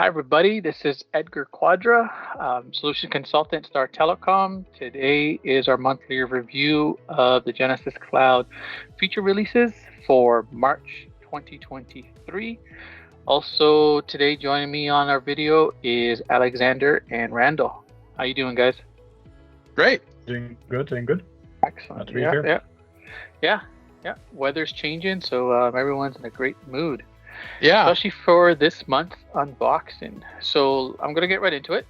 everybody. This is Edgar Quadra, Solution Consultant, Star Telecom. Today is our monthly review of the Genesys Cloud feature releases for March 2023. Also, today joining me on our video is Alexander and Randall. How you doing, guys? Great. Doing good. Excellent. Yeah. Weather's changing, so everyone's in a great mood. Yeah. Especially for this month unboxing. So I'm going to get right into it.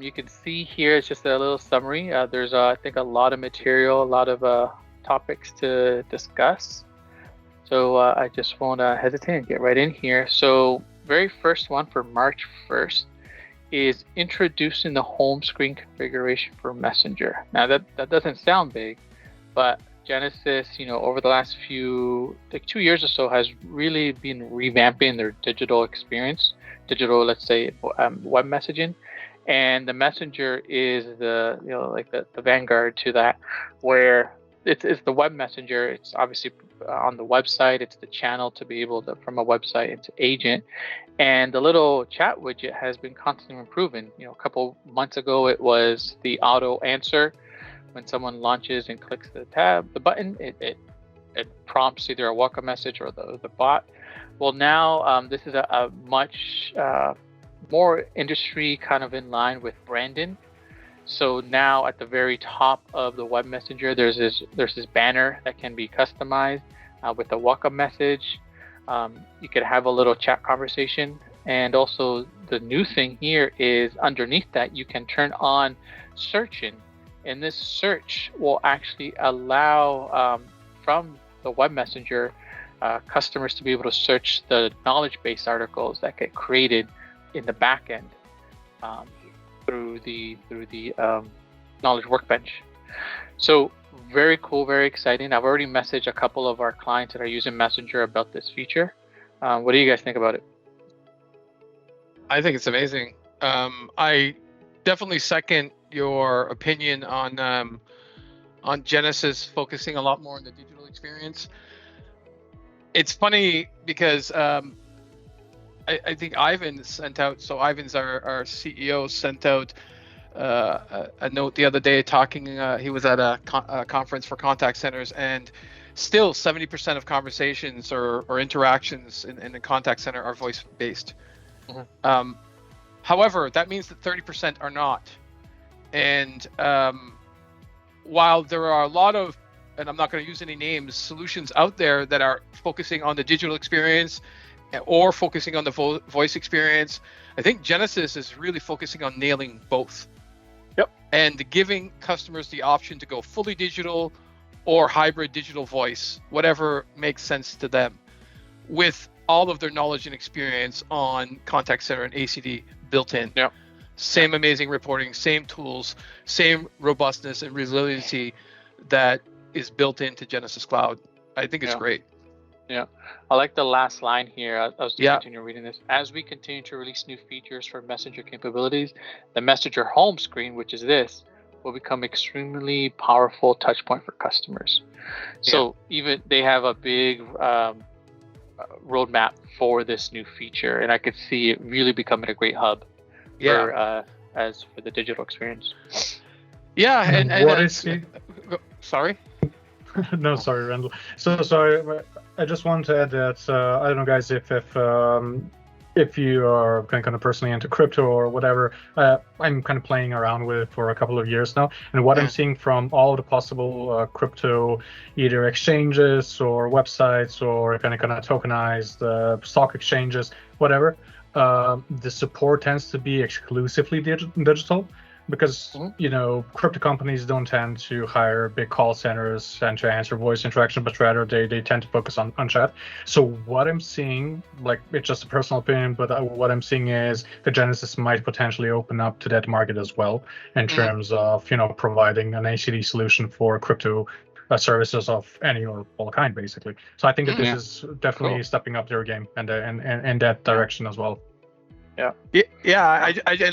You can see here, it's just a little summary. There's, I think, a lot of material, a lot of topics to discuss. So I just won't hesitate and get right in here. So very first one for March 1st is introducing the home screen configuration for Messenger. Now that doesn't sound big, but Genesys, over the last 2 years or so, has really been revamping their digital experience, let's say, web messaging, and the Messenger is the vanguard to that, where it's the web messenger. It's obviously on the website. It's the channel to be able to, from a website into agent, and the little chat widget has been constantly improving. A couple months ago, it was the auto answer. When someone launches and clicks the button, it prompts either a welcome message or the bot. Well, now this is a much more industry kind of in line with Brandon. So now at the very top of the web messenger, there's this banner that can be customized with a welcome message. You could have a little chat conversation, and also the new thing here is underneath that you can turn on searching. And this search will actually allow, from the web messenger, customers to be able to search the knowledge base articles that get created in the back end through the knowledge workbench. So very cool, very exciting. I've already messaged a couple of our clients that are using Messenger about this feature. What do you guys think about it? I think it's amazing. I definitely second your opinion on Genesys focusing a lot more on the digital experience. It's funny because I think Ivan sent out, so Ivan's our CEO, sent out a note the other day talking, he was at a conference for contact centers, and still 70% of conversations or interactions in the contact center are voice-based. Mm-hmm. However, that means that 30% are not. And while there are a lot of, and I'm not going to use any names, solutions out there that are focusing on the digital experience or focusing on the voice experience, I think Genesys is really focusing on nailing both. Yep. And giving customers the option to go fully digital or hybrid digital voice, whatever makes sense to them, with all of their knowledge and experience on contact center and ACD built in. Yep. Same amazing reporting, same tools, same robustness and resiliency that is built into Genesys Cloud. I think it's great. Yeah, I like the last line here. I was just continue reading this. As we continue to release new features for Messenger capabilities, the Messenger home screen, which is this, will become extremely powerful touch point for customers. So even they have a big roadmap for this new feature, and I could see it really becoming a great hub. As for the digital experience. Yeah, and what is he? Sorry? No, sorry, Randall. So sorry, I just want to add that I don't know, guys, if you are kind of personally into crypto or whatever, I'm kind of playing around with it for a couple of years now, and what I'm seeing from all the possible crypto, either exchanges or websites or kind of tokenized stock exchanges, whatever. The support tends to be exclusively digital, because crypto companies don't tend to hire big call centers and to answer voice interaction, but rather they tend to focus on chat. So what I'm seeing, like, it's just a personal opinion, but what I'm seeing is the Genesys might potentially open up to that market as well in terms of providing an ACD solution for crypto services of any or all kind, basically. So I think that this is definitely stepping up their game and in that direction as well. I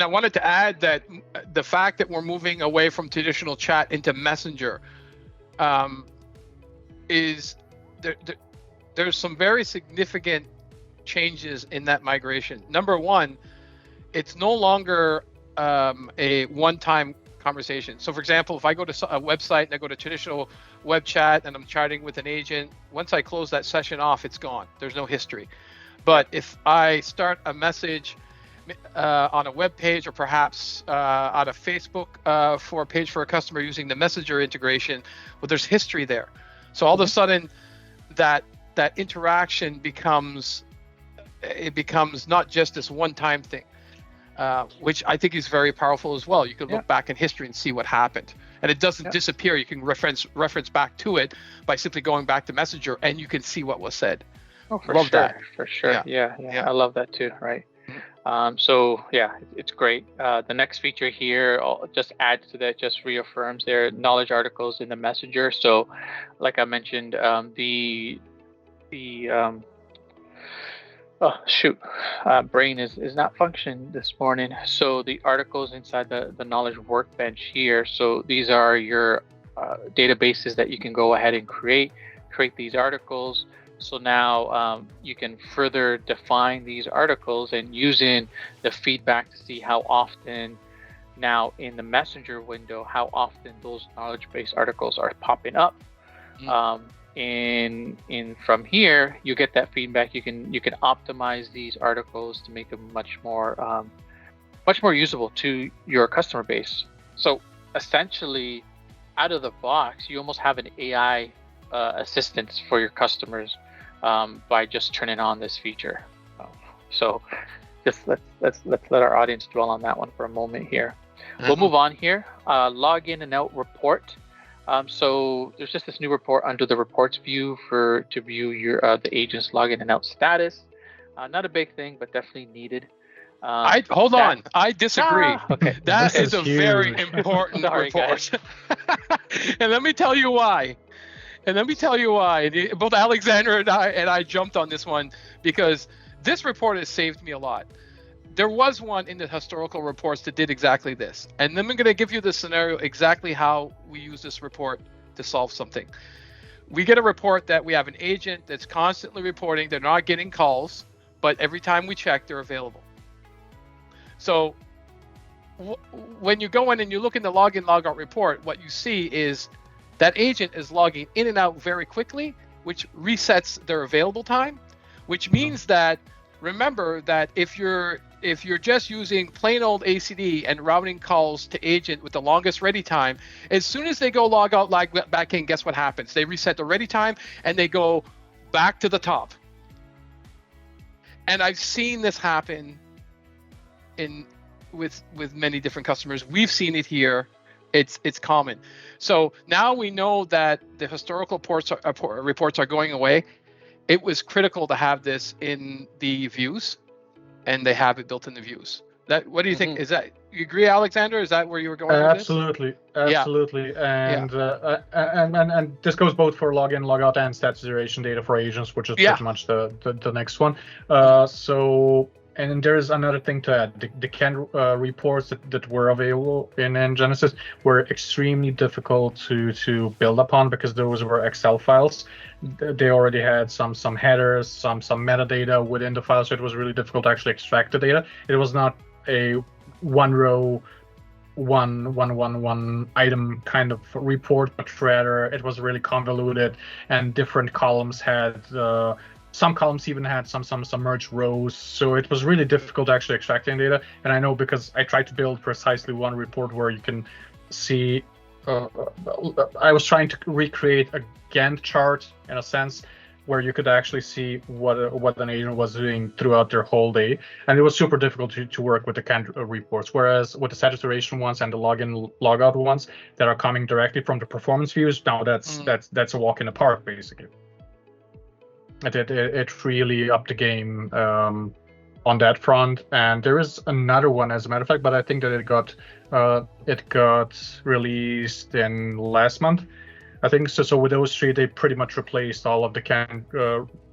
wanted to add that the fact that we're moving away from traditional chat into Messenger is there's some very significant changes in that migration. Number one, it's no longer a one-time conversation. So for example, if I go to a website and I go to traditional web chat and I'm chatting with an agent, once I close that session off, it's gone. There's no history. But if I start a message on a web page, or perhaps on a Facebook for a page for a customer using the Messenger integration, well, there's history there. So all of a sudden, that interaction becomes not just this one-time thing, which I think is very powerful as well. You can look back in history and see what happened, and it doesn't disappear. You can reference back to it by simply going back to Messenger, and you can see what was said. Oh, for love sure, that. for sure. Yeah. I love that too. Right. So yeah, it's great. The next feature here just adds to that, just reaffirms their knowledge articles in the Messenger. So, like I mentioned, brain is not functioning this morning. So the articles inside the knowledge workbench here. So these are your databases that you can go ahead and create these articles. So now you can further define these articles, and using the feedback to see how often now in the Messenger window, how often those knowledge base articles are popping up. In from here, you get that feedback. You can optimize these articles to make them much more usable to your customer base. So essentially, out of the box, you almost have an AI assistance for your customers by just turning on this feature. So just let's let our audience dwell on that one for a moment here. We'll move on here. Log in and out report. So there's just this new report under the reports view to view your the agent's login and out status. Not a big thing, but definitely needed. Hold on. I disagree. Okay. That is a huge. very important report. And let me tell you why. Both Alexander and I jumped on this one because this report has saved me a lot. There was one in the historical reports that did exactly this. And then I'm going to give you the scenario exactly how we use this report to solve something. We get a report that we have an agent that's constantly reporting they're not getting calls, but every time we check, they're available. So when you go in and you look in the login logout report, what you see is that agent is logging in and out very quickly, which resets their available time, which means that, remember that if you're just using plain old ACD and routing calls to agent with the longest ready time, as soon as they go log out, log back in, guess what happens? They reset the ready time and they go back to the top. And I've seen this happen with many different customers. We've seen it here. It's common. So now we know that the historical reports are going away. It was critical to have this in the views, and they have it built in the views. What do you think? Is that, you agree, Alexander? Is that where you were going with Absolutely. And and this goes both for login, logout, and stats duration data for agents, which is pretty much the next one. So. And there's another thing to add. The CAN reports that were available in Genesys were extremely difficult to build upon because those were Excel files. They already had some headers, some metadata within the file, so it was really difficult to actually extract the data. It was not a one row, one item kind of report, but rather it was really convoluted, and different columns had. Some columns even had some merged rows, so it was really difficult actually extracting data. And I know because I tried to build precisely one report where you can see. I was trying to recreate a Gantt chart in a sense, where you could actually see what an agent was doing throughout their whole day, and it was super difficult to work with the CAN reports. Whereas with the saturation ones and the login logout ones that are coming directly from the performance views, now that's a walk in the park basically. It really upped the game on that front. And there is another one, as a matter of fact, but I think that it got released in last month. I think so. So with those three, they pretty much replaced all of the CAN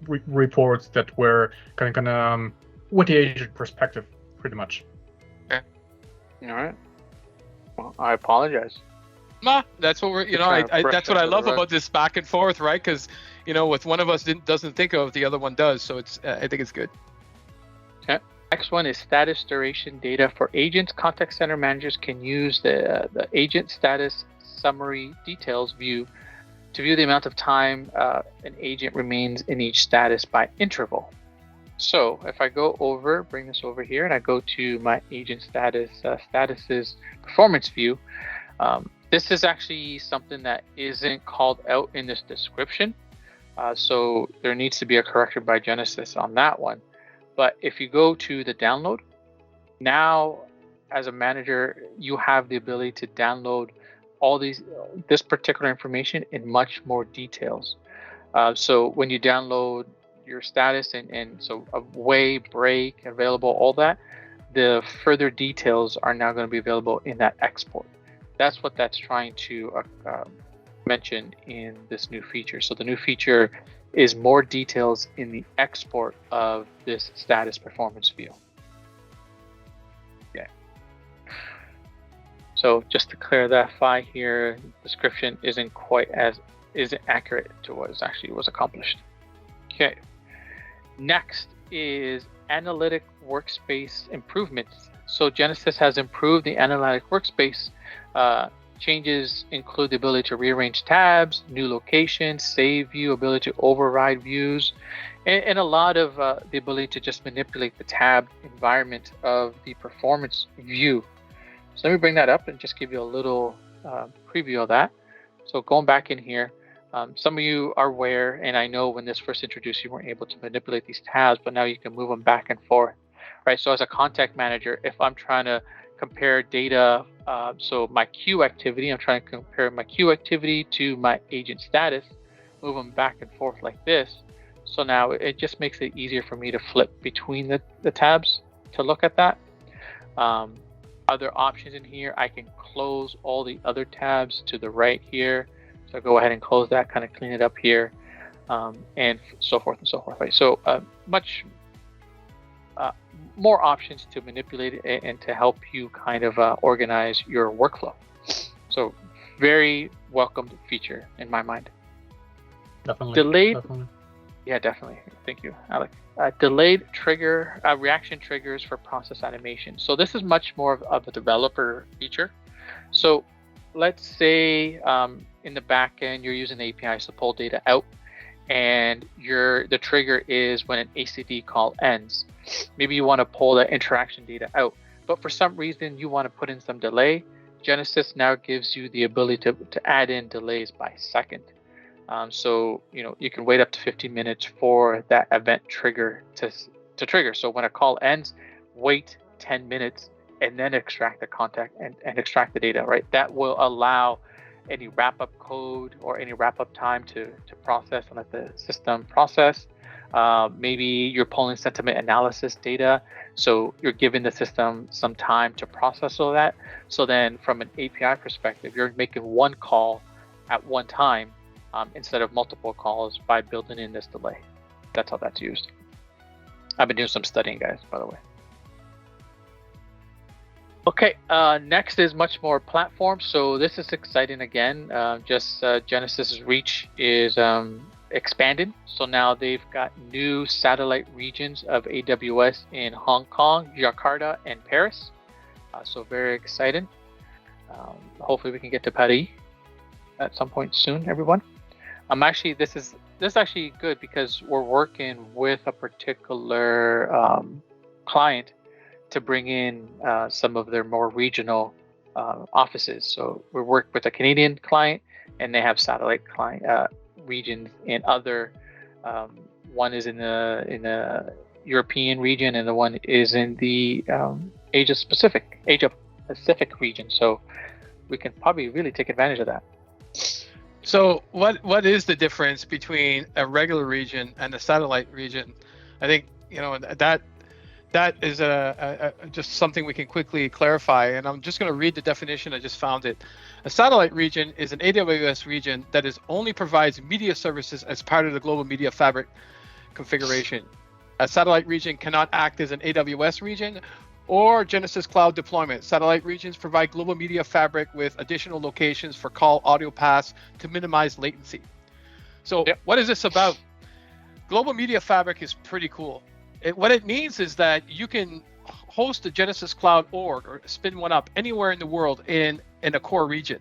reports that were kind of with the agent perspective, pretty much. Okay. All right. Well, I apologize. Nah, that's what we're, that's what I love about this back and forth, right? Because, with one of us doesn't think of, the other one does. So I think it's good. Okay. Next one is status duration data for agents. Contact center managers can use the agent status summary details view to view the amount of time an agent remains in each status by interval. So if I go over, bring this over here, and I go to my agent statuses performance view, this is actually something that isn't called out in this description. So there needs to be a correction by Genesys on that one. But if you go to the download, now as a manager, you have the ability to download all this particular information in much more details. So when you download your status and so away, break, available, all that, the further details are now going to be available in that export. That's what that's trying to mention in this new feature. So the new feature is more details in the export of this status performance view. Okay. So just to clarify here, description isn't accurate to what was accomplished. Okay. Next is analytic workspace improvements. So Genesys has improved the analytic workspace. Changes include the ability to rearrange tabs, new locations, save view, ability to override views, and a lot of the ability to just manipulate the tab environment of the performance view. So let me bring that up and just give you a little preview of that. So going back in here, some of you are aware, and I know when this first introduced, you weren't able to manipulate these tabs, but now you can move them back and forth, right? So as a contact manager, if I'm trying to compare data, so my queue activity, I'm trying to compare my queue activity to my agent status, move them back and forth like this. So now it just makes it easier for me to flip between the tabs to look at that. Other options in here, I can close all the other tabs to the right here. So go ahead and close that, kind of clean it up here, and so forth and so forth. Right? So much more options to manipulate it and to help you kind of organize your workflow. So very welcomed feature in my mind. Definitely. Delayed. Definitely. Yeah, definitely. Thank you, Alec. Delayed trigger reaction triggers for process automation. So this is much more of a developer feature. So let's say in the back end, you're using APIs to pull data out, and the trigger is when an ACD call ends. Maybe you want to pull that interaction data out, but for some reason you want to put in some delay. Genesys now gives you the ability to add in delays by second. So you can wait up to 15 minutes for that event trigger to trigger. So when a call ends, wait 10 minutes and then extract the contact and extract the data, right? That will allow any wrap-up code or any wrap-up time to process and let the system process. Maybe you're pulling sentiment analysis data, so you're giving the system some time to process all that. So then from an API perspective, you're making one call at one time instead of multiple calls by building in this delay. That's how that's used. I've been doing some studying, guys, by the way. Okay, next is much more platform. So this is exciting again. Genesys' reach is expanded. So now they've got new satellite regions of AWS in Hong Kong, Jakarta, and Paris. So very exciting. Hopefully we can get to Paris at some point soon, everyone. Actually, this is actually good because we're working with a particular client to bring in some of their more regional offices. So we work with a Canadian client, and they have satellite client regions in other. One is in the European region, and the one is in the Asia Pacific region. So we can probably really take advantage of that. So what is the difference between a regular region and a satellite region? I think that is just something we can quickly clarify, and I'm just going to read the definition. I just found it. A satellite region is an AWS region that only provides media services as part of the global media fabric configuration. A satellite region cannot act as an AWS region or Genesys Cloud deployment. Satellite regions provide global media fabric with additional locations for call audio paths to minimize latency. So What is this about? Global media fabric is pretty cool. What it means is that you can host a Genesys Cloud org or spin one up anywhere in the world in a core region,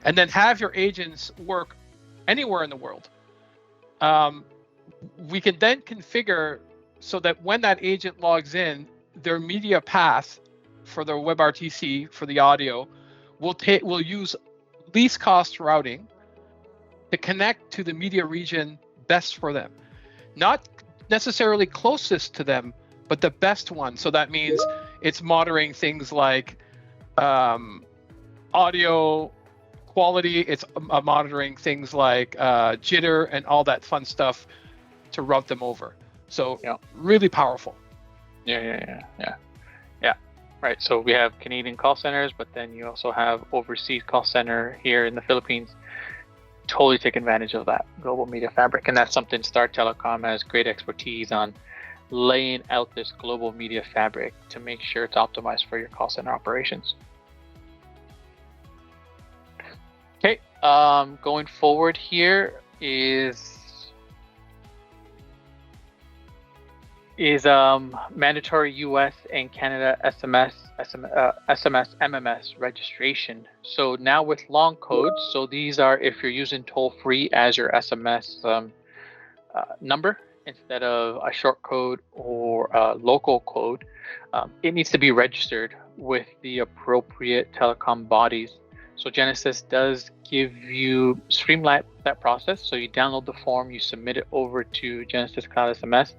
and then have your agents work anywhere in the world. We can then configure so that when that agent logs in, their media path for their WebRTC for the audio will use least cost routing to connect to the media region best for them. Not necessarily closest to them, but the best one. So that means it's monitoring things like audio quality, it's monitoring things like jitter and all that fun stuff to route them over. So really powerful. Yeah. Right. So we have Canadian call centers, but then you also have overseas call center here in the Philippines. Totally take advantage of that global media fabric, and that's something Star Telecom has great expertise on, laying out this global media fabric to make sure it's optimized for your call center operations. Okay, going forward here is mandatory US and Canada SMS MMS registration. So now with long codes, so these are if you're using toll-free as your SMS number instead of a short code or a local code, it needs to be registered with the appropriate telecom bodies. So Genesys does give you streamline that process. So you download the form, you submit it over to Genesys Cloud SMS.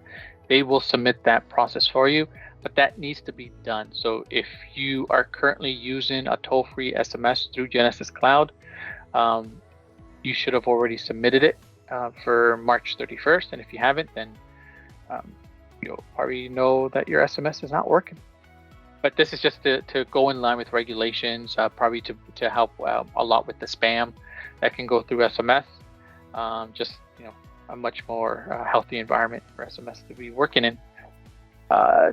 They will submit that process for you, but that needs to be done. So if you are currently using a toll-free SMS through Genesys Cloud, you should have already submitted it for March 31st. And if you haven't, then you'll probably know that your SMS is not working. But this is just to go in line with regulations, probably to help a lot with the spam that can go through SMS. Just, a much more healthy environment for SMS to be working in.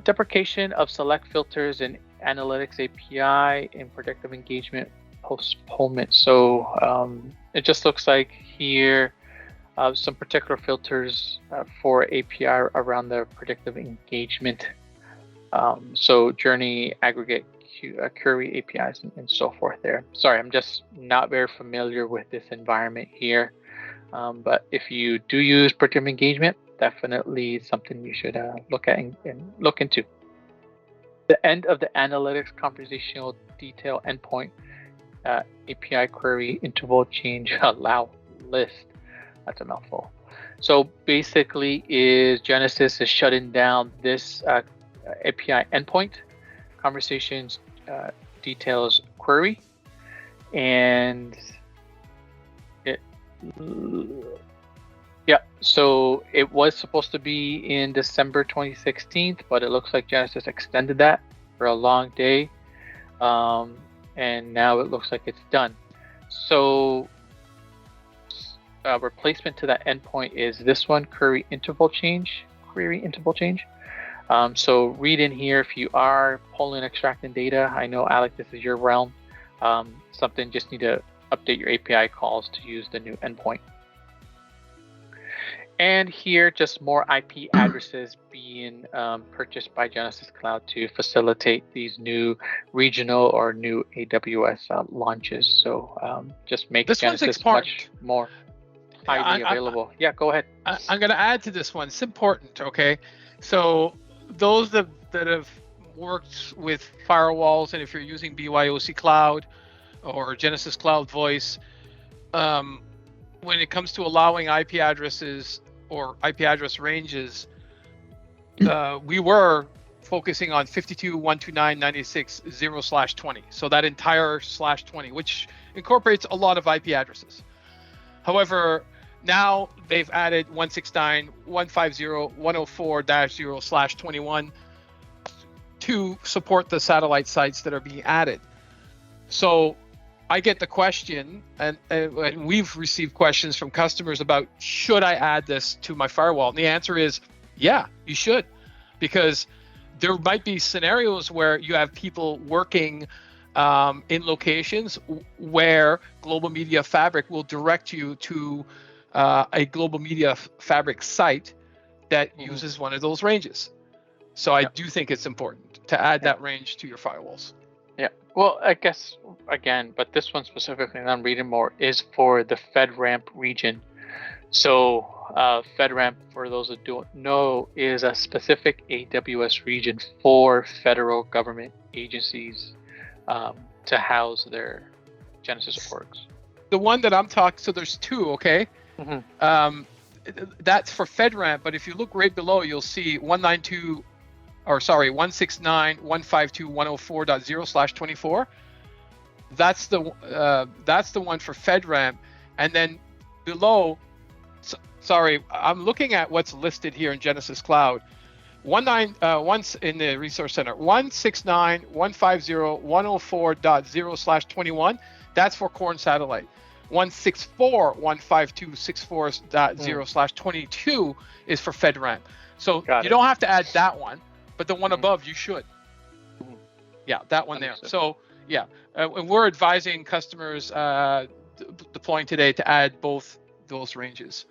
Deprecation of select filters in Analytics API and predictive engagement postponement. So it just looks like here some particular filters for API around the predictive engagement. So journey, aggregate, query APIs, and so forth there. Sorry, I'm just not very familiar with this environment here. But if you do use predictive engagement, definitely something you should look at and look into. The end of the analytics conversational detail endpoint API query interval change allow list. That's a mouthful. So basically, Genesys is shutting down this API endpoint conversations details query, and so it was supposed to be in December 2016, but it looks like Genesys extended that for a long day, and now it looks like it's done. So replacement to that endpoint is this one, query interval change. So read in here if you are pulling, extracting data. I know, Alec, this is your realm. Something just need to update your API calls to use the new endpoint. And here, just more IP addresses being purchased by Genesys Cloud to facilitate these new regional or new AWS launches. So just make Genesys much more highly available. Yeah, go ahead. I'm going to add to this one. It's important, okay? So those that have worked with firewalls, and if you're using BYOC Cloud or Genesys Cloud Voice, when it comes to allowing IP addresses or IP address ranges, we were focusing on 52.129.96.0/20. So that entire /20, which incorporates a lot of IP addresses. However, now they've added 169.150.104-0/21 to support the satellite sites that are being added. So I get the question, and we've received questions from customers about, should I add this to my firewall? And the answer is, yeah, you should, because there might be scenarios where you have people working in locations where Global Media Fabric will direct you to a Global Media Fabric site that uses one of those ranges. So I do think it's important to add that range to your firewalls. Yeah. Well, I guess again, but this one specifically, and I'm reading more, is for the FedRAMP region. So FedRAMP, for those that don't know, is a specific AWS region for federal government agencies to house their Genesys orgs. The one that I'm talking, so there's two, okay? That's for FedRAMP, but if you look right below, you'll see 192.168.152.104.0/24. That's the one for FedRAMP, and then below, sorry, I'm looking at what's listed here in Genesys Cloud. Once in the Resource Center, 169.150.104.0/21. That's for core and satellite. 164.152.64.0/22 is for FedRAMP. So you don't have to add that one, but the one above you should. Yeah, that one there. So yeah, and we're advising customers deploying today to add both those ranges.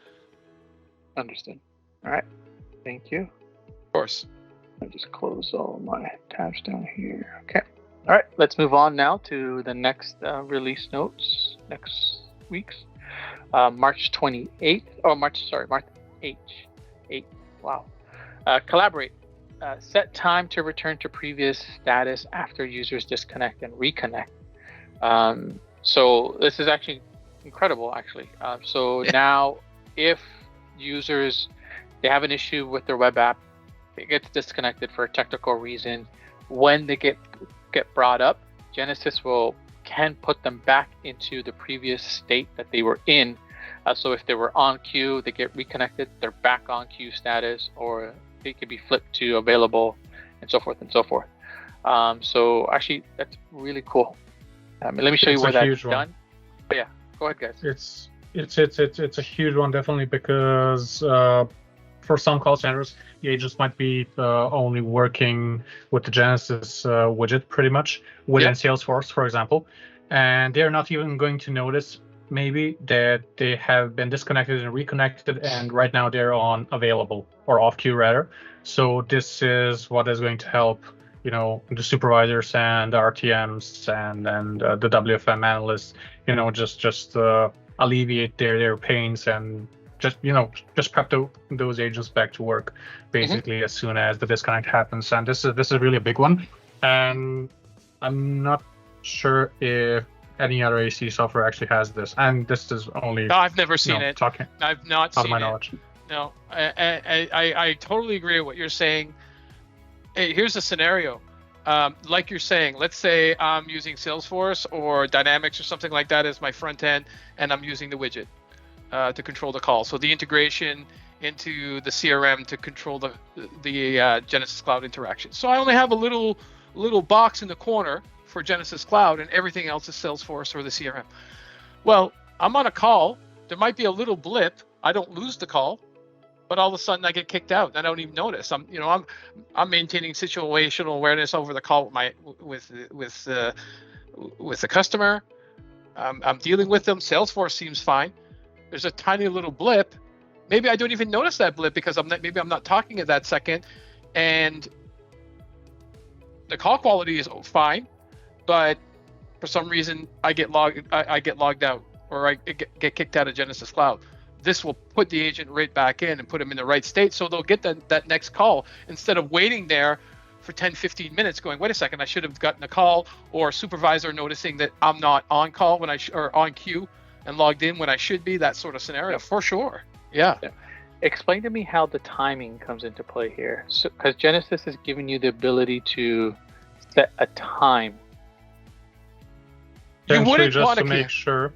Understood. All right. Thank you. Of course. I'll just close all my tabs down here. Okay. All right. Let's move on now to the next release notes. Next week's March 28th. Oh, March 8th. Wow. Collaborate. Set time to return to previous status after users disconnect and reconnect. So this is actually incredible, actually. Now, if users they have an issue with their web app, it gets disconnected for a technical reason. When they get brought up, Genesys can put them back into the previous state that they were in. So if they were on queue, they get reconnected, they're back on queue status, or they could be flipped to available, and so forth and so forth. So actually, that's really cool. Let me show you where that's done. But yeah, go ahead, guys. It's a huge one, definitely, because for some call centers, the agents might be only working with the Genesys widget, pretty much, within Salesforce, for example, and they're not even going to notice maybe that they have been disconnected and reconnected, and right now they're on available, or off queue rather. So this is what is going to help, the supervisors and the RTMs and the WFM analysts, just alleviate their pains and just prep those agents back to work basically as soon as the disconnect happens. And this is really a big one, and I'm not sure if any other AC software actually has this, and this is only I've never seen it. I've not seen out of my it. knowledge. No, I totally agree with what you're saying. Hey, here's a scenario. Like you're saying, let's say I'm using Salesforce or Dynamics or something like that as my front end, and I'm using the widget to control the call. So the integration into the CRM to control the Genesys Cloud interaction. So I only have a little box in the corner for Genesys Cloud, and everything else is Salesforce or the CRM. Well, I'm on a call. There might be a little blip. I don't lose the call, but all of a sudden I get kicked out. I don't even notice. I'm maintaining situational awareness over the call with the customer. I'm dealing with them. Salesforce seems fine. There's a tiny little blip. Maybe I don't even notice that blip because I'm not talking at that second, and the call quality is fine, but for some reason I get logged out, or I get kicked out of Genesys Cloud. This will put the agent right back in and put them in the right state, so they'll get that next call instead of waiting there for 10-15 minutes going, wait a second, I should have gotten a call, or a supervisor noticing that I'm not on call or on queue and logged in when I should be. That sort of scenario, for sure. Yeah. Explain to me how the timing comes into play here. So, because Genesys is giving you the ability to set a time. You wouldn't want to make sure.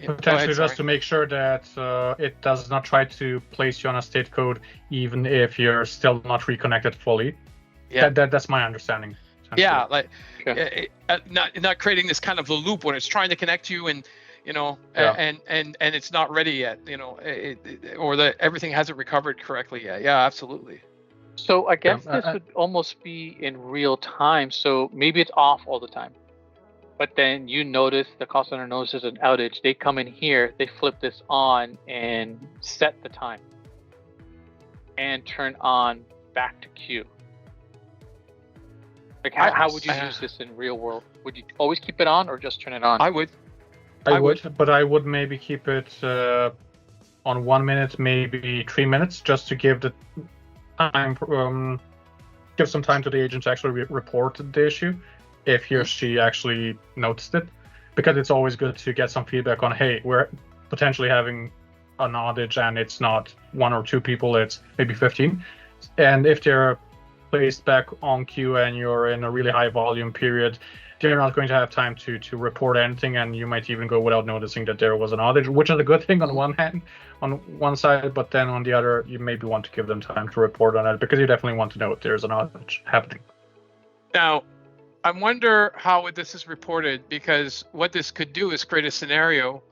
Potentially just to make sure that it does not try to place you on a state code, even if you're still not reconnected fully. Yeah, that's my understanding. Yeah, like not creating this kind of a loop when it's trying to connect you, and and it's not ready yet, or that everything hasn't recovered correctly yet. Yeah, absolutely. So I guess this would almost be in real time. So maybe it's off all the time, but then you notice, the call center notices an outage. They come in here, they flip this on and set the time and turn on back to queue. Like how would you use this in real world? Would you always keep it on or just turn it on? I would. I would, but I would maybe keep it on 1 minute, maybe 3 minutes, just to give the time, give some time to the agent to actually report the issue, if he or she actually noticed it, because it's always good to get some feedback on, hey, we're potentially having an outage and it's not 1 or 2 people, it's maybe 15, and if they're placed back on queue and you're in a really high volume period, they're not going to have time to report anything, and you might even go without noticing that there was an outage, which is a good thing on one side, but then on the other, you maybe want to give them time to report on it, because you definitely want to know if there's an outage happening. Now, I wonder how this is reported, because what this could do is create a scenario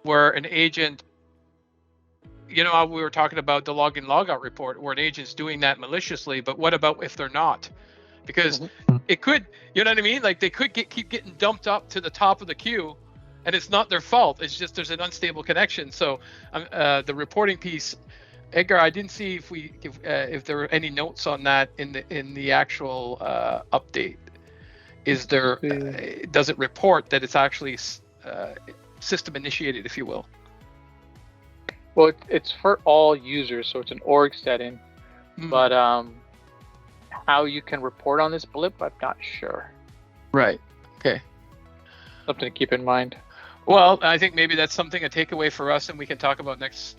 where an agent, you know how we were talking about the login logout report, where an agent's doing that maliciously, but what about if they're not? Because it could, you know what I mean? Like, they could keep getting dumped up to the top of the queue, and it's not their fault. It's just there's an unstable connection. So the reporting piece, Edgar, I didn't see if there were any notes on that in the actual update. Is there? Does it report that it's actually system initiated, if you will? Well, it's for all users, so it's an org setting, but how you can report on this blip, I'm not sure. Right. Okay. Something to keep in mind. Well, I think maybe that's something, a takeaway for us, and we can talk about next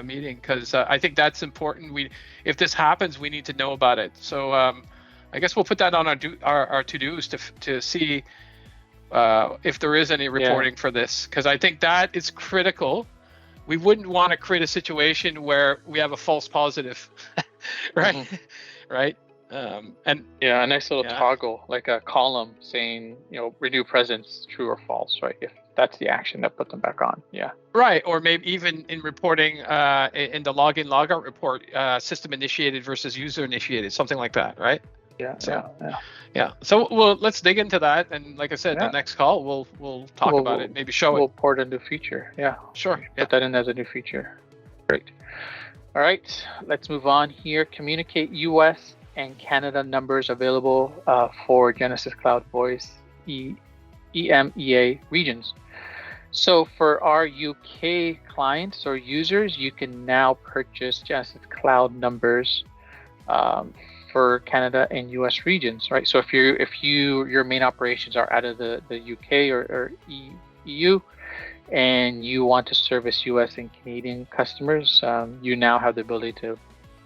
meeting, because I think that's important. If this happens, we need to know about it. So I guess we'll put that on our to-dos to see if there is any reporting for this, because I think that is critical. We wouldn't want to create a situation where we have a false positive, right? Right. And a nice little toggle, like a column saying, renew presence, true or false, right? If that's the action that put them back on. Yeah. Right. Or maybe even in reporting in the login logout report, system initiated versus user initiated, something like that, right? Yeah. So let's dig into that, and like I said, the next call we'll talk about it, maybe show it. We'll port a new feature. Yeah. Sure. Put that in as a new feature. Great. All right. Let's move on here. Communicate US and Canada numbers available for Genesys Cloud Voice EMEA regions. So for our UK clients or users, you can now purchase Genesys Cloud numbers for Canada and US regions, right? So if your main operations are out of the UK or EU, and you want to service US and Canadian customers, you now have the ability to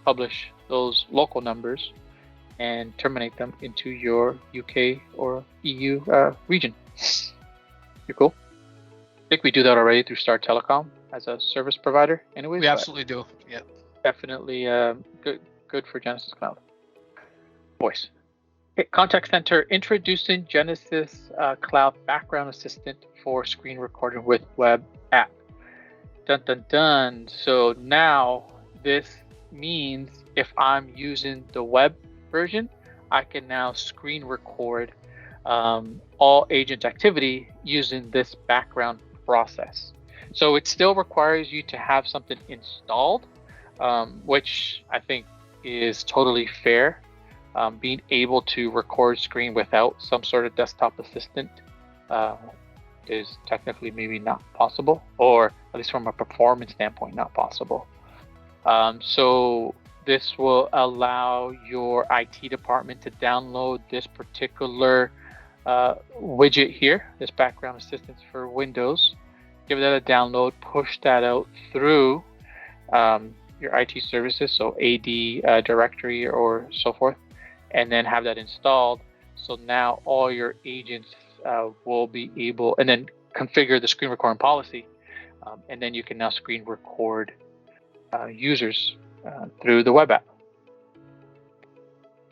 publish those local numbers and terminate them into your UK or EU region. You're cool. I think we do that already through Star Telecom as a service provider anyways. We absolutely do. Yeah. Definitely good for Genesys Cloud Voice. Okay, Contact Center, introducing Genesys Cloud Background Assistant for screen recording with web app. Dun dun dun. So now this means if I'm using the web version, I can now screen record all agent activity using this background process. So it still requires you to have something installed, which I think is totally fair. Being able to record screen without some sort of desktop assistant is technically maybe not possible, or at least from a performance standpoint, not possible. So this will allow your IT department to download this particular widget here, this background assistance for Windows. Give that a download, push that out through your IT services, so AD directory or so forth, and then have that installed. So now all your agents will be able, and then configure the screen recording policy, and then you can now screen record users through the web app.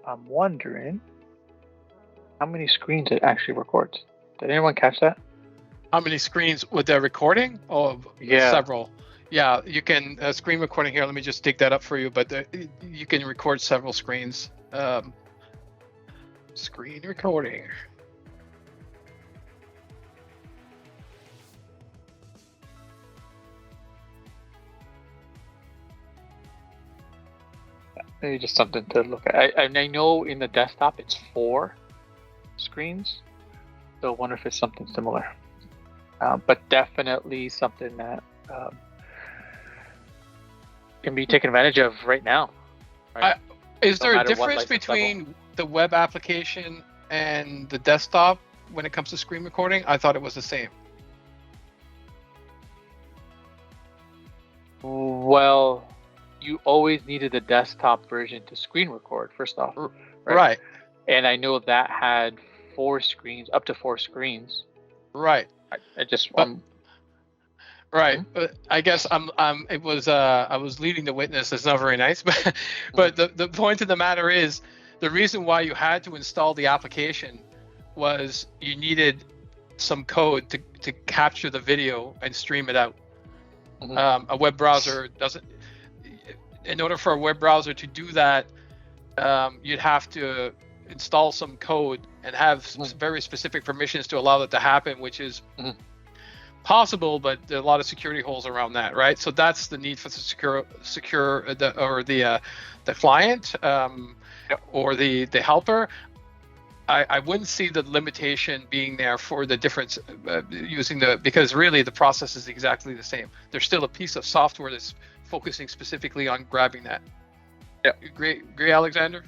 I'm wondering how many screens it actually records. Did anyone catch that? How many screens with the recording? Oh, yeah. Several. Yeah, you can screen recording here. Let me just dig that up for you. But you can record several screens. Screen recording. maybe just something to look at. I know in the desktop it's 4 screens, so I wonder if it's something similar. But definitely something that can be taken advantage of right now. Right? Is there a difference between the web application and the desktop when it comes to screen recording? I thought it was the same. Well, you always needed the desktop version to screen record, first off. Right. And I know that had 4 screens, up to 4 screens. Right. Right. I guess I was leading the witness. That's not very nice, but the point of the matter is, the reason why you had to install the application was you needed some code to capture the video and stream it out. A web browser doesn't. In order for a web browser to do that, you'd have to install some code and have very specific permissions to allow that to happen, which is possible, but there are a lot of security holes around that, right? So that's the need for the the client or the helper. I wouldn't see the limitation being there for the difference because really the process is exactly the same. There's still a piece of software that's focusing specifically on grabbing that. Yeah, agree, Alexander?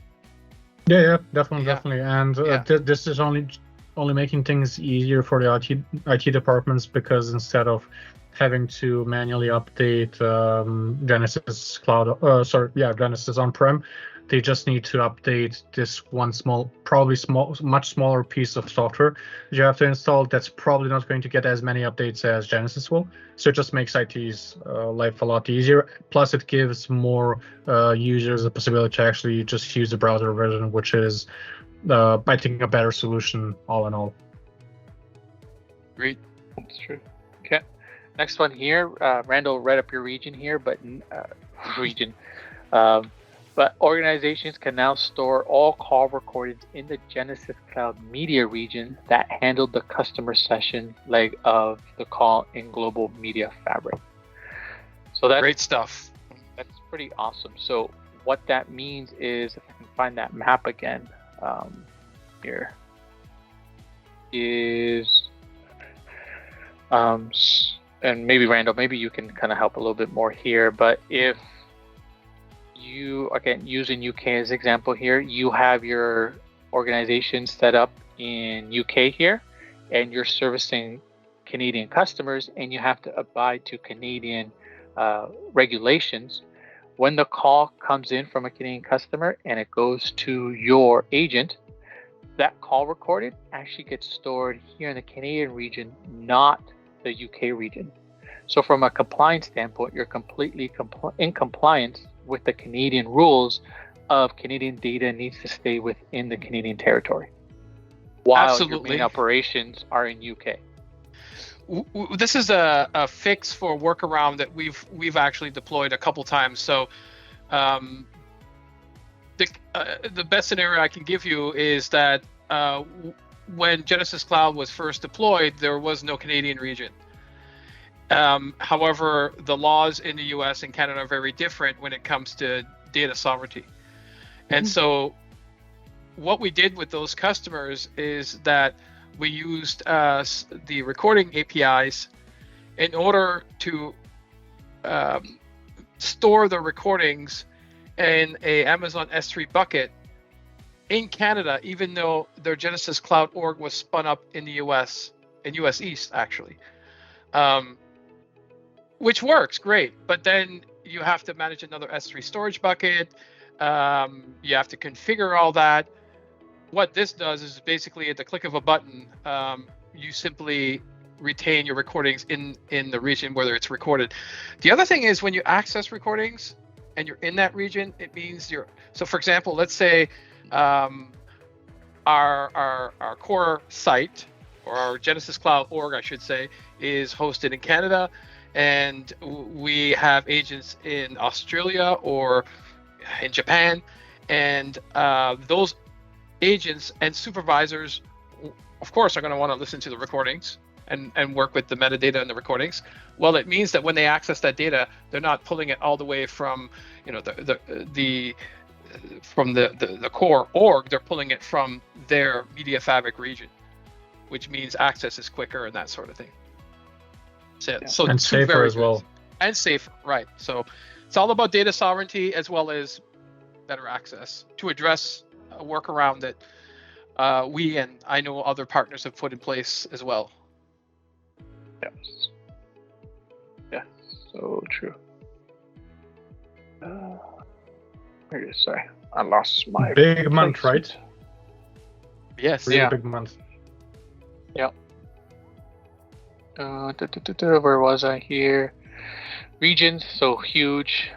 Yeah, definitely. And this is only making things easier for the IT departments, because instead of having to manually update Genesys Cloud, Genesys on-prem, they just need to update this one much smaller piece of software that you have to install. That's probably not going to get as many updates as Genesys will. So it just makes IT's life a lot easier. Plus, it gives more users the possibility to actually just use the browser version, which is, I think, a better solution all in all. Great. That's true. Okay. Next one here. Randall read up your region here, but but organizations can now store all call recordings in the Genesys Cloud Media region that handled the customer session leg of the call in Global Media Fabric. So that's great stuff. That's pretty awesome. So what that means is, if I can find that map again, here is, and maybe Randall, maybe you can kind of help a little bit more here. But if you, again, using UK as example here, you have your organization set up in UK here, and you're servicing Canadian customers, and you have to abide to Canadian regulations. When the call comes in from a Canadian customer and it goes to your agent, that call recorded actually gets stored here in the Canadian region, not the UK region. So from a compliance standpoint, you're completely in compliance with the Canadian rules of Canadian data needs to stay within the Canadian territory, while your main operations are in UK. This is a fix for a workaround that we've actually deployed a couple times. So the best scenario I can give you is that when Genesys Cloud was first deployed, there was no Canadian region. However, the laws in the US and Canada are very different when it comes to data sovereignty. And so what we did with those customers is that we used the recording APIs in order to store the recordings in a Amazon S3 bucket in Canada, even though their Genesys Cloud org was spun up in the US, in US East actually. Which works great, but then you have to manage another S3 storage bucket. You have to configure all that. What this does is basically at the click of a button, you simply retain your recordings in the region where it's recorded. The other thing is, when you access recordings and you're in that region, it means so for example, let's say our core site, or our Genesys Cloud org, I should say, is hosted in Canada, and we have agents in Australia or in Japan, and those agents and supervisors, of course, are going to want to listen to the recordings and work with the metadata in the recordings. Well, it means that when they access that data, they're not pulling it all the way from, the from the core org, they're pulling it from their media fabric region, which means access is quicker and that sort of thing. So and safer as well. And safer, right? So it's all about data sovereignty as well as better access to address a workaround that we and I know other partners have put in place as well. Yes. Yeah, so true. Sorry, I lost my big month, right? Yes. Really big month. Yep. Where was I here? Regions, so huge.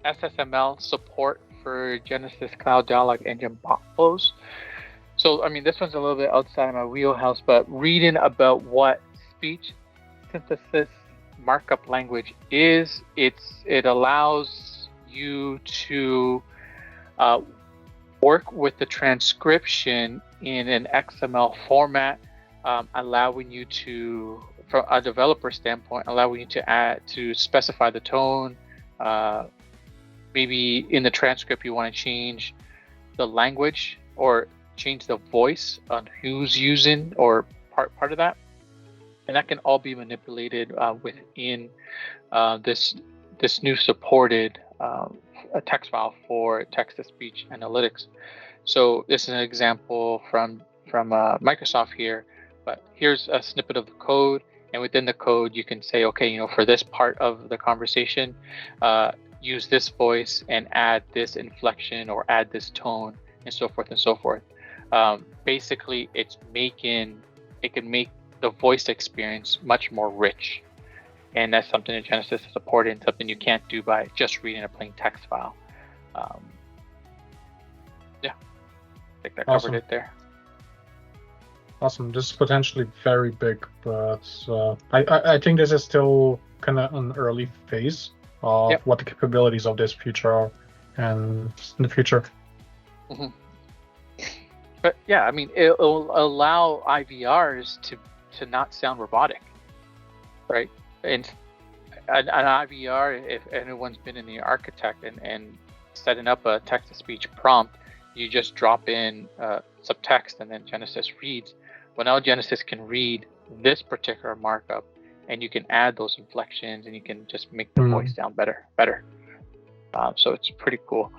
SSML support for Genesys Cloud Dialog Engine bot flows. So, I mean, this one's a little bit outside my wheelhouse, but reading about what speech synthesis markup language is, it allows you to work with the transcription in an XML format, allowing you to, from a developer standpoint, allowing you to specify the tone. Maybe in the transcript you want to change the language or change the voice on who's using or part of that, and that can all be manipulated within this new supported a text file for text-to-speech analytics. So this is an example from Microsoft here, but here's a snippet of the code, and within the code you can say, okay, for this part of the conversation, use this voice and add this inflection or add this tone and so forth and so forth. Basically, it can make the voice experience much more rich, and that's something that Genesys is supporting, something you can't do by just reading a plain text file. Yeah, I think that covered it there. Awesome. This is potentially very big, but I think this is still kind of an early phase of what the capabilities of this feature are, and in the future. Mm-hmm. But yeah, I mean, it'll allow IVRs to not sound robotic, right? And an IVR, if anyone's been in the architect and setting up a text-to-speech prompt, you just drop in some text and then Genesys reads. Well, now Genesys can read this particular markup, and you can add those inflections, and you can just make the voice sound better. So it's pretty cool.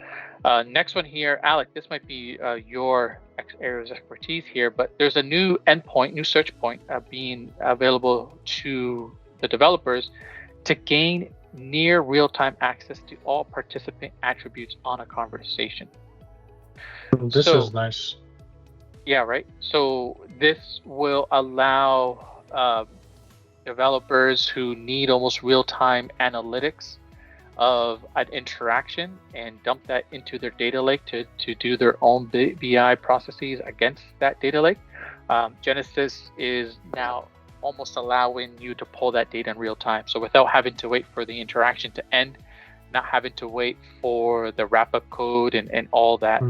Next one here, Alec, this might be your area of expertise here, but there's a new endpoint, new search point being available to the developers to gain near real-time access to all participant attributes on a conversation. This is nice. Yeah, right. So this will allow developers who need almost real-time analytics of an interaction and dump that into their data lake to do their own BI processes against that data lake. Genesys is now almost allowing you to pull that data in real time. So without having to wait for the interaction to end, not having to wait for the wrap-up code and all that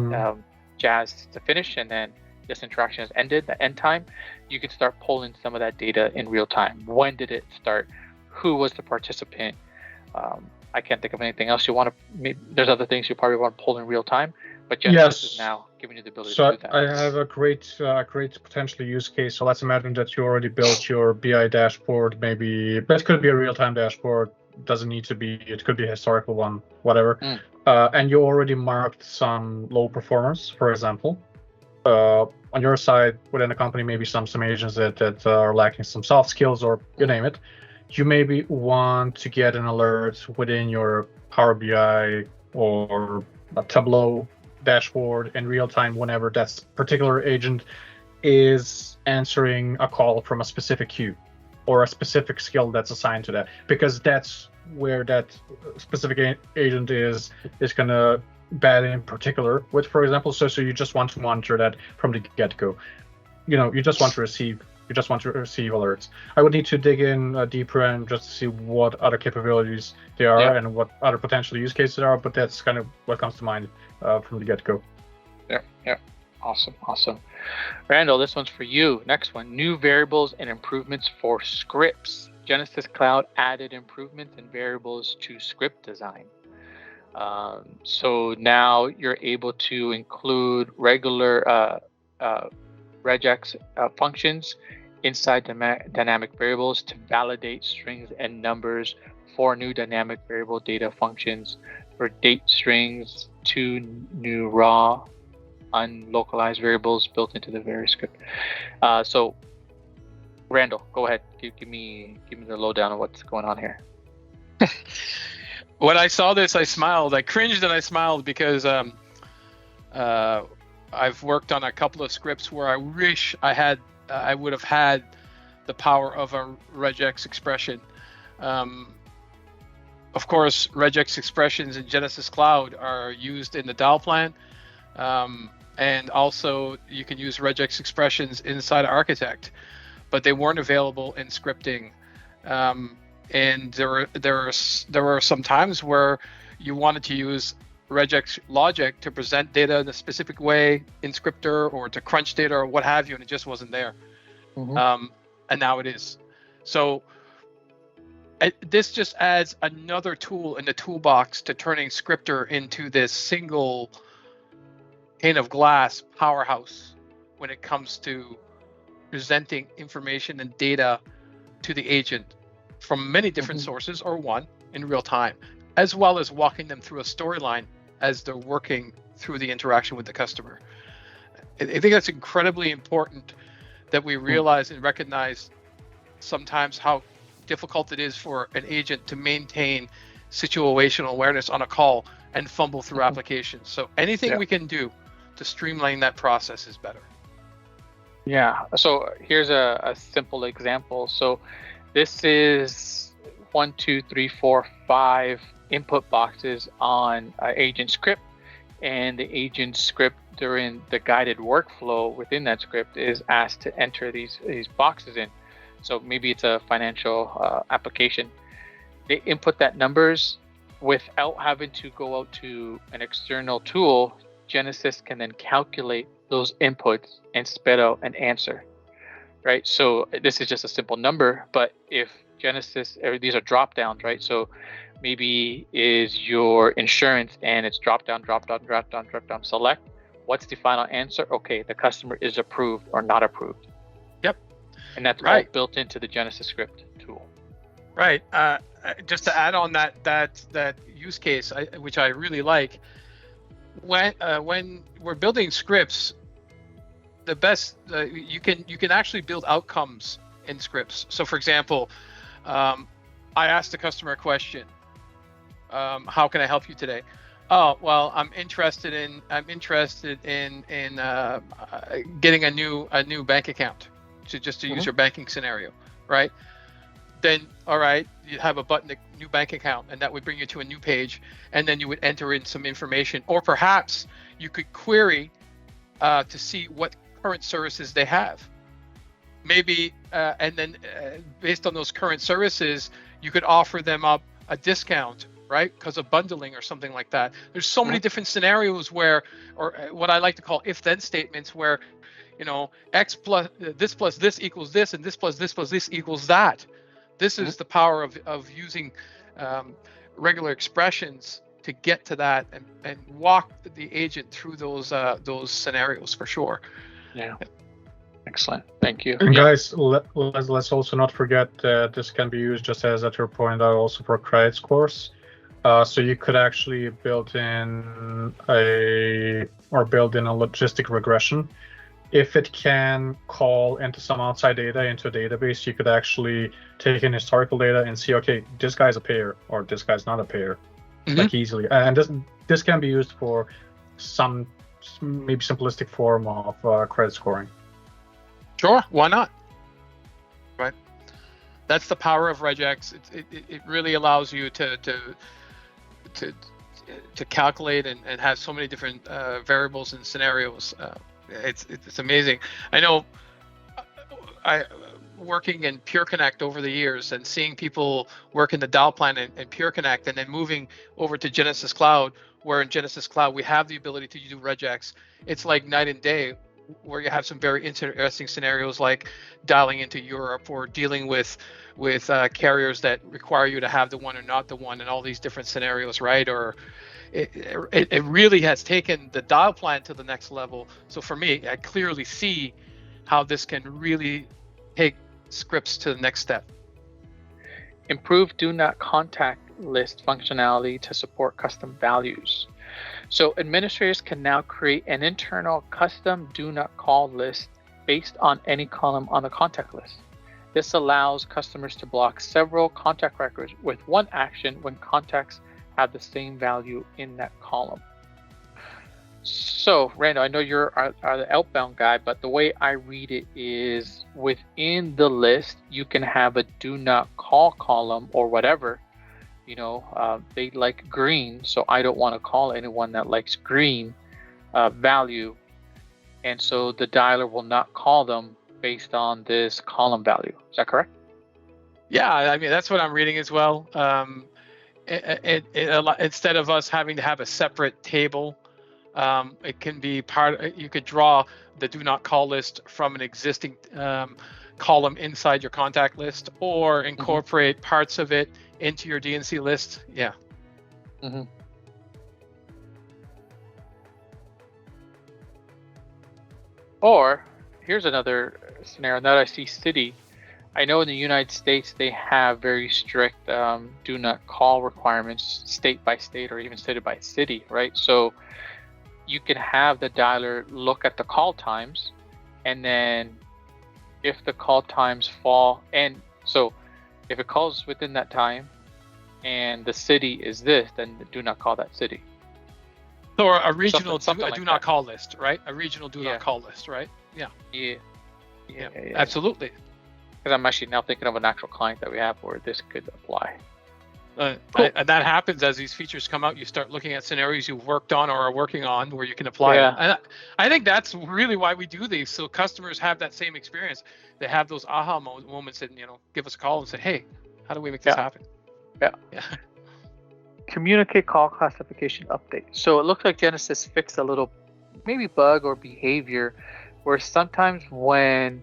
jazz to finish, and then this interaction has ended, the end time, you can start pulling some of that data in real time. When did it start? Who was the participant? I can't think of anything else you want to. There's other things you probably want to pull in real time, but Genesys is now giving you the ability to do that. I have a great potential use case. So let's imagine that you already built your BI dashboard. Maybe that could be a real-time dashboard. Doesn't need to be. It could be a historical one, whatever. And you already marked some low performers, for example. On your side, within the company, maybe some agents that are lacking some soft skills, or you name it. You maybe want to get an alert within your Power BI or a Tableau dashboard in real time whenever that particular agent is answering a call from a specific queue or a specific skill that's assigned to that, because that's where that specific agent is going to bad in particular with, for example. So you just want to monitor that from the get-go. You just want to receive alerts. I would need to dig in deeper and just to see what other capabilities there are and what other potential use cases there are, but that's kind of what comes to mind from the get-go. Yeah. Awesome. Randall, this one's for you. Next one, new variables and improvements for scripts. Genesys Cloud added improvements and variables to script design. So now you're able to include regular regex functions inside dynamic variables to validate strings and numbers for new dynamic variable data functions, for date strings, to new raw unlocalized variables built into the very script. So Randall, go ahead. Give me the lowdown on what's going on here. When I saw this, I smiled. I cringed and I smiled because I've worked on a couple of scripts where I wish I would have had the power of a regex expression. Of course, regex expressions in Genesys Cloud are used in the dial plan, and also you can use regex expressions inside Architect, but they weren't available in scripting. And there were some times where you wanted to use regex logic to present data in a specific way in scripter, or to crunch data or what have you, and it just wasn't there. And now it is. So this just adds another tool in the toolbox to turning scripter into this single pane of glass powerhouse when it comes to presenting information and data to the agent from many different sources, or one, in real time, as well as walking them through a storyline as they're working through the interaction with the customer. I think that's incredibly important, that we realize and recognize sometimes how difficult it is for an agent to maintain situational awareness on a call and fumble through applications. So anything we can do to streamline that process is better. Yeah, so here's a simple example. So this is 1, 2, 3, 4, 5 input boxes on agent script, and the agent script during the guided workflow within that script is asked to enter these boxes in. So maybe it's a financial application. They input that numbers without having to go out to an external tool. Genesys can then calculate those inputs and spit out an answer, right? So this is just a simple number, but if Genesys, these are drop downs, right? So maybe is your insurance, and it's drop down, select. What's the final answer? Okay, the customer is approved or not approved. Yep. And that's all built into the Genesys script tool. Right. Just to add on that use case, which I really like, when we're building scripts, the best you can actually build outcomes in scripts. So, for example, I asked the customer a question. How can I help you today? Oh, well, I'm interested in getting a new bank account, to use your banking scenario, right? Then, all right, you have a button, new bank account, and that would bring you to a new page, and then you would enter in some information, or perhaps you could query to see what current services they have. Maybe, and then based on those current services, you could offer them up a discount, right? Because of bundling or something like that. There's so many different scenarios where, or what I like to call if-then statements, where, X plus this equals this, and this plus this equals that. This is the power of using regular expressions to get to that and walk the agent through those scenarios for sure. Yeah. Excellent. Thank you. And guys, let's also not forget that this can be used, just as Atur pointed out, also for credit scores. So you could actually build in a logistic regression. If it can call into some outside data into a database, you could actually take in historical data and see, okay, this guy's a payer or this guy's not a payer, like easily. And this can be used for some maybe simplistic form of credit scoring. Sure, why not? Right. That's the power of regex. It really allows you to calculate and have so many different variables and scenarios. It's amazing. I know, I working in Pure Connect over the years and seeing people work in the dial plan and Pure Connect, and then moving over to Genesys Cloud, where in Genesys Cloud we have the ability to do regex. It's like night and day, where you have some very interesting scenarios like dialing into Europe, or dealing with carriers that require you to have the one or not the one, and all these different scenarios, right? Or it really has taken the dial plan to the next level. So for me, I clearly see how this can really take scripts to the next step. Improve do not contact list functionality to support custom values. So administrators can now create an internal custom do not call list based on any column on the contact list. This allows customers to block several contact records with one action when contacts have the same value in that column. So, Randall, I know you're the outbound guy, but the way I read it is within the list, you can have a do not call column or whatever. You know, they like green, so I don't want to call anyone that likes green value. And so the dialer will not call them based on this column value. Is that correct? Yeah, I mean, that's what I'm reading as well. Instead of us having to have a separate table, it can be you could draw the do not call list from an existing column inside your contact list, or incorporate parts of it into your DNC list. Yeah. Or here's another scenario. Now that I see city, I know in the United States they have very strict do not call requirements, state by state or even city by city, right? So you can have the dialer look at the call times, and then if the call times fall, and so if it calls within that time and the city is this, then do not call that city. So a regional something do not call list, right? A regional do not call list, right? Yeah, absolutely. Because I'm actually now thinking of an actual client that we have where this could apply. And that happens as these features come out. You start looking at scenarios you've worked on or are working on where you can apply it. And I think that's really why we do these, so customers have that same experience. They have those aha moments and, give us a call and say, hey, how do we make this happen? Yeah. Communicate call classification update. So it looks like Genesys fixed a little maybe bug or behavior where sometimes when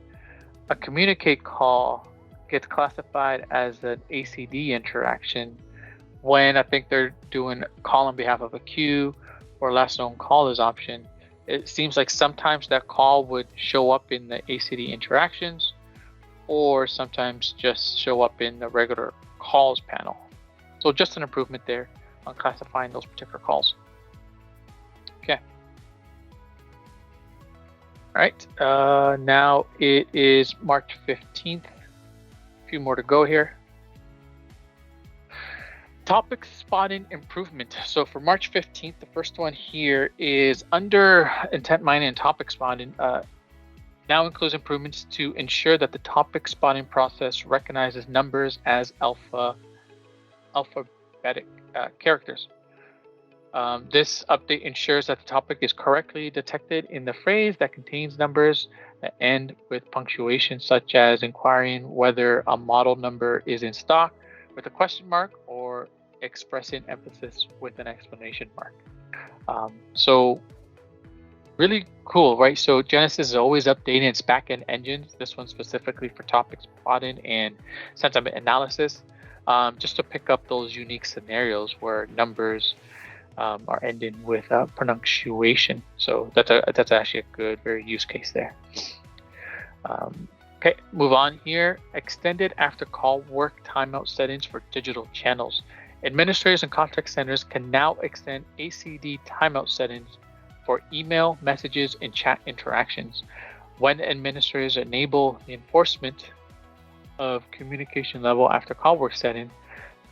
a communicate call gets classified as an ACD interaction, when I think they're doing call on behalf of a queue or last known call is option, it seems like sometimes that call would show up in the ACD interactions or sometimes just show up in the regular calls panel. So just an improvement there on classifying those particular calls. Okay. All right. Now it is March 15th. A few more to go here. Topic spotting improvement. So for March 15th, the first one here is under intent mining and topic spotting. Now includes improvements to ensure that the topic spotting process recognizes numbers as alphabetic characters. This update ensures that the topic is correctly detected in the phrase that contains numbers that end with punctuation, such as inquiring whether a model number is in stock with a question mark or expressing emphasis with an exclamation mark. So really cool, right? So Genesys is always updating its backend engines, this one specifically for topic spotting and sentiment analysis, just to pick up those unique scenarios where numbers are ending with pronunciation. So that's actually a good, very use case there. Okay, move on here. Extended after call work timeout settings for digital channels. Administrators and contact centers can now extend ACD timeout settings for email, messages, and chat interactions. When administrators enable the enforcement of communication level after call work setting,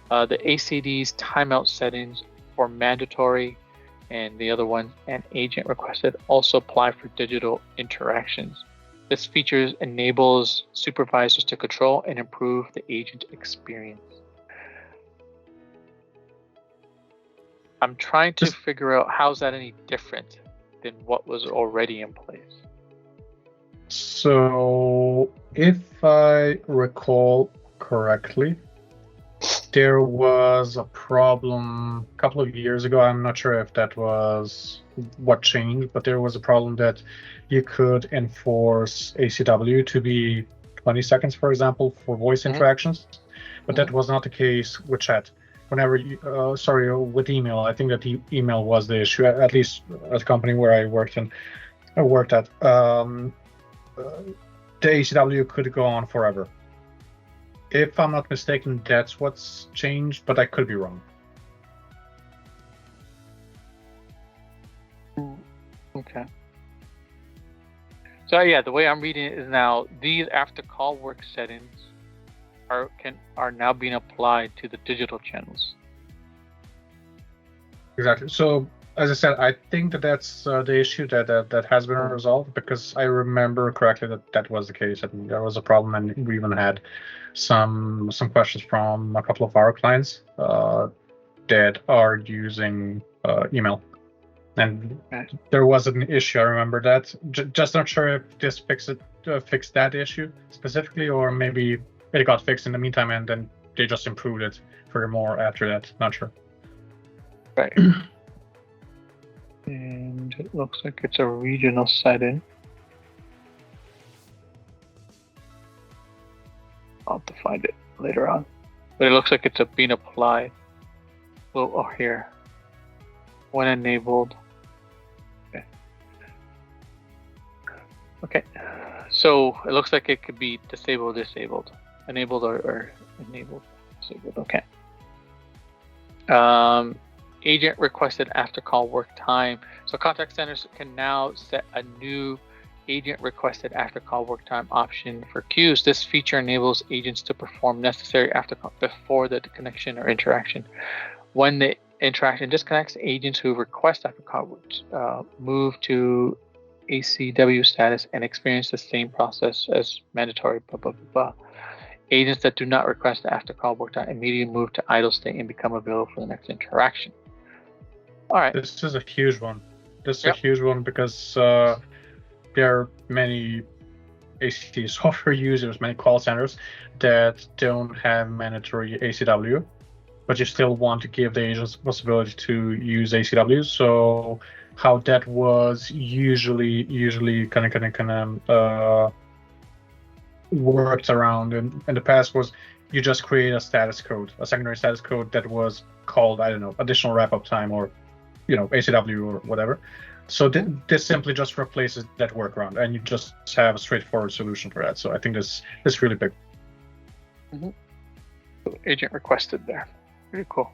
the ACD's timeout settings for mandatory and the other one and agent requested also apply for digital interactions. This feature enables supervisors to control and improve the agent experience. I'm trying to figure out how's that any different than what was already in place. So, if I recall correctly, there was a problem a couple of years ago. I'm not sure if that was what changed, but there was a problem that you could enforce ACW to be 20 seconds, for example, for voice interactions, but that was not the case with chat. whenever with email, I think that email was the issue, at least at the company where I worked at. The ACW could go on forever. If I'm not mistaken, that's what's changed, but I could be wrong. Okay. So yeah, the way I'm reading it is now these after call work settings are now being applied to the digital channels. Exactly. So as I said, I think that's the issue that has been resolved, because I remember correctly that was the case. I think there was a problem, and we even had some questions from a couple of our clients that are using email. And there was an issue. I remember that. Just not sure if this fixed that issue specifically, or maybe it got fixed in the meantime, and then they just improved it furthermore after that. Not sure. Right. And it looks like it's a regional setting. I'll have to find it later on. But it looks like it's being applied. Oh, here. When enabled. Okay. So it looks like it could be disabled, enabled, or enabled, disabled. Okay. Agent requested after call work time. So contact centers can now set a new agent requested after call work time option for queues. This feature enables agents to perform necessary after call before the connection or interaction. When the interaction disconnects, agents who request after call work move to ACW status and experience the same process as mandatory. Agents that do not request after call work time immediately move to idle state and become available for the next interaction. All right. This is a huge one. A huge one because there are many ACT software users, many call centers that don't have mandatory ACW, but you still want to give the agents the possibility to use ACW. So how that was usually kind of worked around in the past was you just create a status code, a secondary status code that was called, I don't know, additional wrap-up time, or ACW or whatever. So this simply just replaces that workaround, and you just have a straightforward solution for that. So I think this is really big. Mm-hmm. Agent requested there. Pretty cool.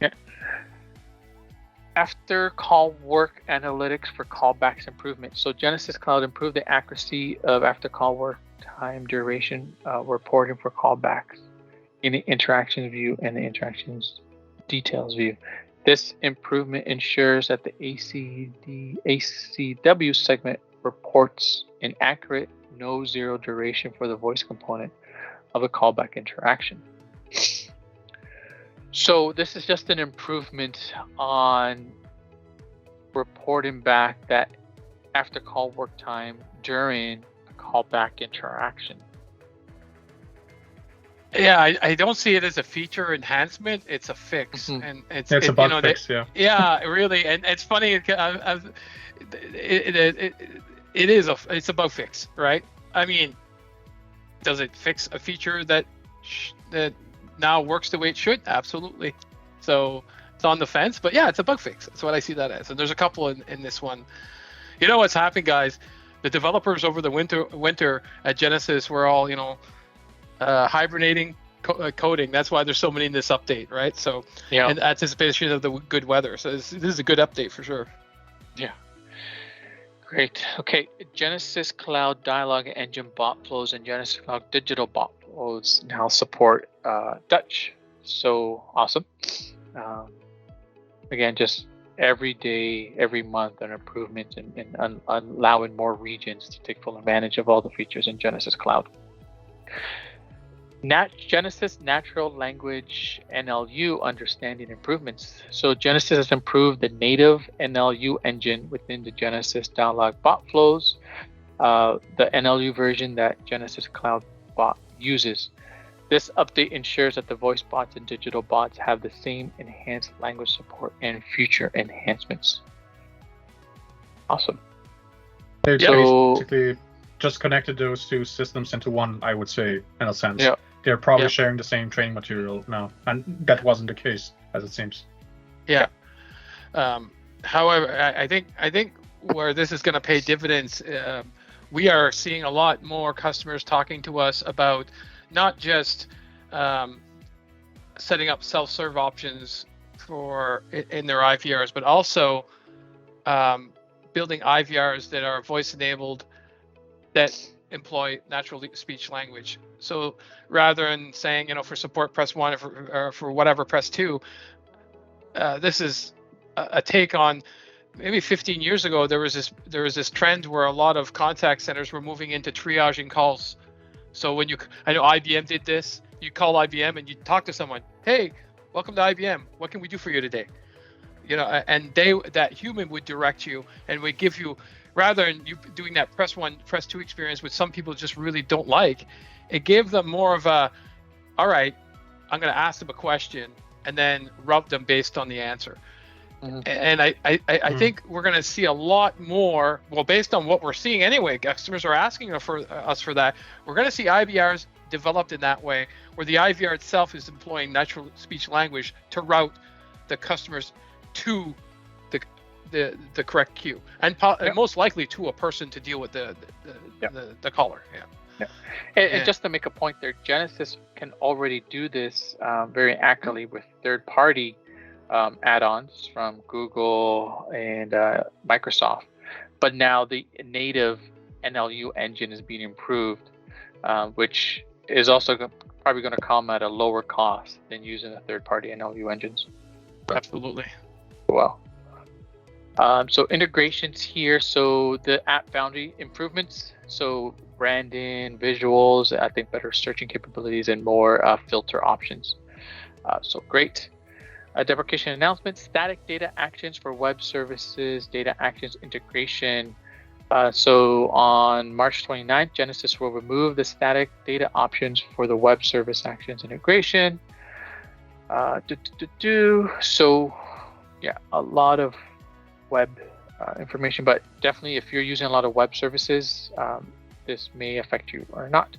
Yeah. After call work analytics for callbacks improvement. So Genesys Cloud improved the accuracy of after call work time duration reporting for callbacks in the interactions view and the interactions details view. This improvement ensures that the ACW segment reports an accurate no-zero duration for the voice component of a callback interaction. So this is just an improvement on reporting back that after call work time during a callback interaction. Yeah, I don't see it as a feature enhancement. It's a fix, and it's a bug fix. Yeah, really, and it's funny. It's a bug fix, right? I mean, does it fix a feature that now works the way it should? Absolutely. So it's on the fence, but yeah, it's a bug fix. That's what I see that as. And there's a couple in this one. You know what's happened, guys? The developers over the winter at Genesys were all hibernating, coding. That's why there's so many in this update, right? So yeah, in anticipation of the good weather. So this is a good update for sure. Yeah. Great. Okay. Genesys Cloud Dialog Engine bot flows and Genesys Cloud Digital bot flows now support Dutch. So awesome. Again, just every day, every month, an improvement in allowing more regions to take full advantage of all the features in Genesys Cloud. Genesys Natural Language NLU understanding improvements. So Genesys has improved the native NLU engine within the Genesys Dialog bot flows, the NLU version that Genesys Cloud Bot uses. This update ensures that the voice bots and digital bots have the same enhanced language support and future enhancements. Awesome. So basically just connected those two systems into one, I would say, in a sense. Yeah. they're probably Yeah. sharing the same training material now, and that wasn't the case, as it seems. Yeah. However, I think where this is going to pay dividends, we are seeing a lot more customers talking to us about not just setting up self-serve options in their IVRs, but also building IVRs that are voice-enabled that employ natural speech language. So rather than saying, for support press 1 or for whatever press 2, this is a take on maybe 15 years ago. There was this trend where a lot of contact centers were moving into triaging calls. So I know IBM did this. You call IBM and you talk to someone. Hey, welcome to IBM. What can we do for you today? And that human would direct you and would give you, rather than you doing that press 1, press 2 experience, which some people just really don't like. It gave them more of a, all right, I'm going to ask them a question and then rub them based on the answer. Mm-hmm. And I think we're going to see a lot more, well, based on what we're seeing anyway, customers are asking us for that. We're going to see IVRs developed in that way, where the IVR itself is employing natural speech language to route the customers to the correct queue, and most likely to a person to deal with the caller. Yeah. And just to make a point there, Genesys can already do this very accurately with third-party add-ons from Google and Microsoft. But now the native NLU engine is being improved, which is also probably going to come at a lower cost than using the third-party NLU engines. Absolutely. Well. So integrations here. So the app boundary improvements. So branding, visuals, I think better searching capabilities and more filter options. So great. Deprecation announcement, static data actions for web services, data actions integration. So on March 29th, Genesys will remove the static data options for the web service actions integration. So yeah, a lot of web information, but definitely if you're using a lot of web services, this may affect you or not.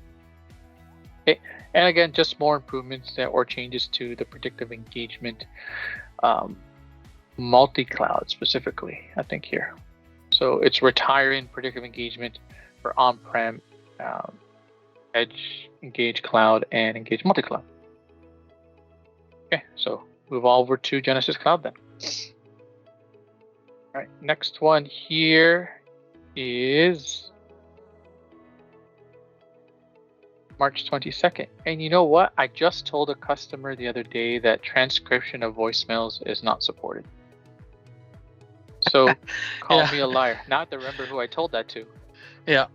Okay. And again, just more improvements or changes to the predictive engagement, multi-cloud specifically, I think here. So it's retiring predictive engagement for on-prem, Edge, Engage Cloud, and Engage Multi-Cloud. Okay, so move over to Genesys Cloud then. All right, next one here is March 22nd. And you know what? I just told a customer the other day that transcription of voicemails is not supported. So call me a liar. Now I have to remember who I told that to. Yeah.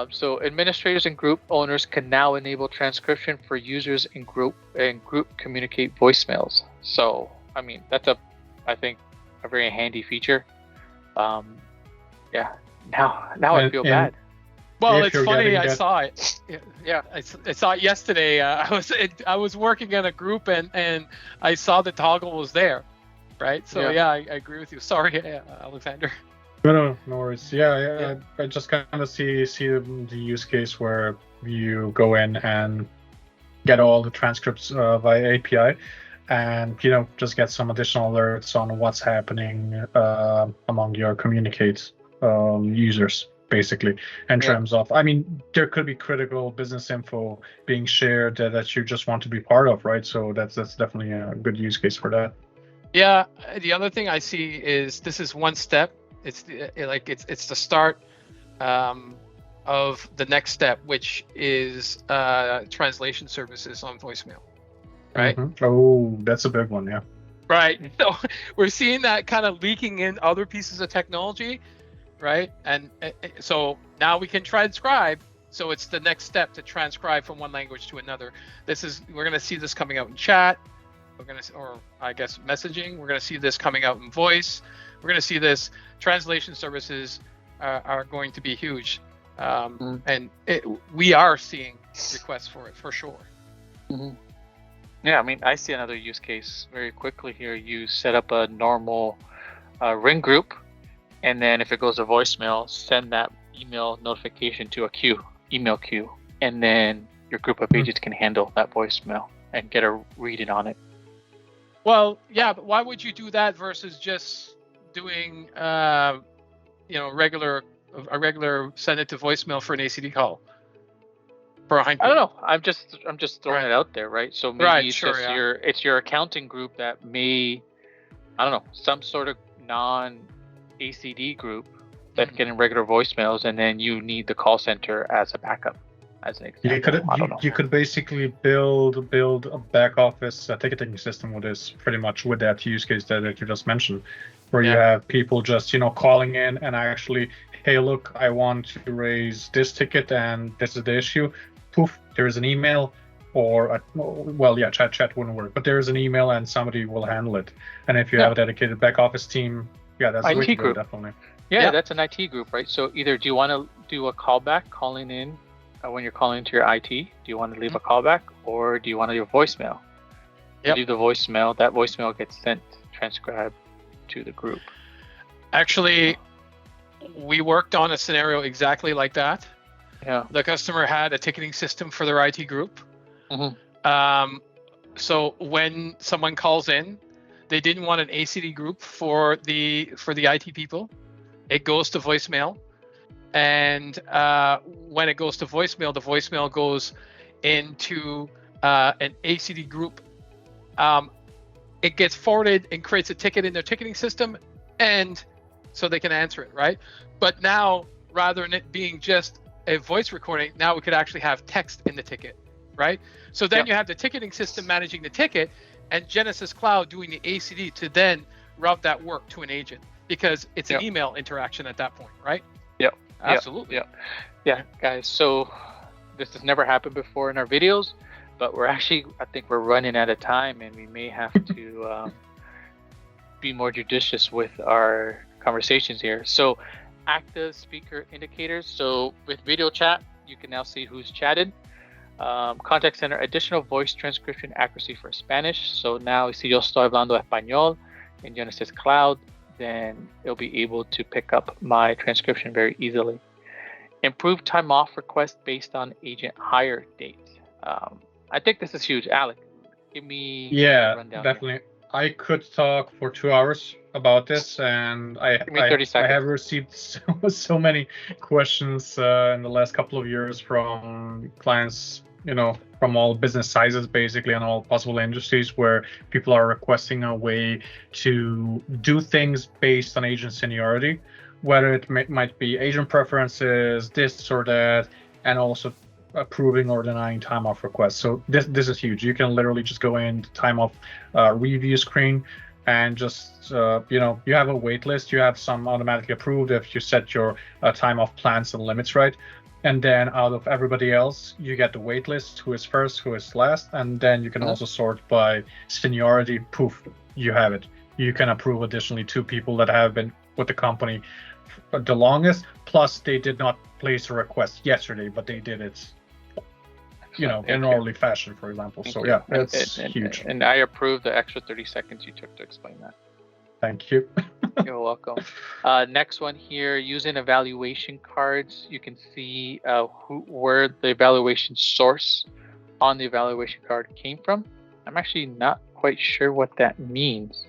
So administrators and group owners can now enable transcription for users in group communicate voicemails. So, I mean, that's I think a very handy feature. Yeah. Now I feel bad. Well, it's funny. I saw it. Yeah, I saw it yesterday. I was working in a group and I saw the toggle was there, right? So yeah, I agree with you. Sorry, Alexander. No worries. Yeah. I just kind of see the use case where you go in and get all the transcripts via API, and just get some additional alerts on what's happening among your communicate users, basically, in terms of, I mean, there could be critical business info being shared that you just want to be part of, right? So that's definitely a good use case for that. Yeah. The other thing I see is this is one step. It's the start of the next step, which is translation services on voicemail, right? Mm-hmm. Oh, that's a big one, yeah. Right. So we're seeing that kind of leaking in other pieces of technology, right? And so now we can transcribe. So it's the next step to transcribe from one language to another. We're going to see this coming out in chat. Or I guess messaging. We're going to see this coming out in voice. We're going to see this. Translation services are going to be huge, and we are seeing requests for it for sure. Mm-hmm. Yeah, I mean, I see another use case very quickly here. You set up a normal ring group, and then if it goes to voicemail, send that email notification to a email queue, and then your group of agents can handle that voicemail and get a reading on it. Well, yeah, but why would you do that versus just doing, regular send it to voicemail for an ACD call? I don't know. I'm just throwing it out there, right? So maybe it's just your accounting group that may, I don't know, some sort of non-ACD group that's getting regular voicemails, and then you need the call center as a backup, as an example. You could basically build a back office ticketing system with this, pretty much with that use case that you just mentioned, where you have people just calling in and actually, hey, look, I want to raise this ticket and this is the issue. Poof, there's an email, or chat wouldn't work, but there's an email and somebody will handle it. And if you have a dedicated back office team, that's the way to go, definitely. Yeah, that's an IT group, right? So either do you want to do a callback calling in when you're calling into your IT? Do you want to leave a callback, or do you want to do a voicemail? You do the voicemail. That voicemail gets sent, transcribed to the group. Actually, we worked on a scenario exactly like that. Yeah. The customer had a ticketing system for their IT group. So when someone calls in, they didn't want an ACD group for the IT people. It goes to voicemail, and when it goes to voicemail, the voicemail goes into an ACD group. It gets forwarded and creates a ticket in their ticketing system, and so they can answer it, right? But now, rather than it being just a voice recording, now we could actually have text in the ticket, right? So then you have the ticketing system managing the ticket, and Genesys Cloud doing the ACD to then route that work to an agent, because it's an email interaction at that point, right? Yep. Absolutely. Yeah, guys. So this has never happened before in our videos, but I think we're running out of time, and we may have to be more judicious with our conversations here. So active speaker indicators. So with video chat, you can now see who's chatted. Contact center, additional voice transcription accuracy for Spanish. So now si yo estoy hablando español in Genesys Cloud, then it'll be able to pick up my transcription very easily. Improved time off request based on agent hire date. I think this is huge. Alec, give me a rundown. Definitely. Here. I could talk for 2 hours about this, and I have received so many questions in the last couple of years from clients, from all business sizes, basically, and all possible industries, where people are requesting a way to do things based on agent seniority, whether it might be agent preferences, this or that, and also approving or denying time off requests. So this is huge. You can literally just go in the time off review screen and just you have a wait list. You have some automatically approved if you set your time off plans and limits right, and then out of everybody else you get the wait list, who is first, who is last, and then you can also sort by seniority. Poof, you have it. You can approve additionally 2 people that have been with the company the longest, plus they did not place a request yesterday, but they did it in an orderly fashion, for example. So it's huge. And I approve the extra 30 seconds you took to explain that. Thank you. You're welcome. Next one here, using evaluation cards. You can see where the evaluation source on the evaluation card came from. I'm actually not quite sure what that means.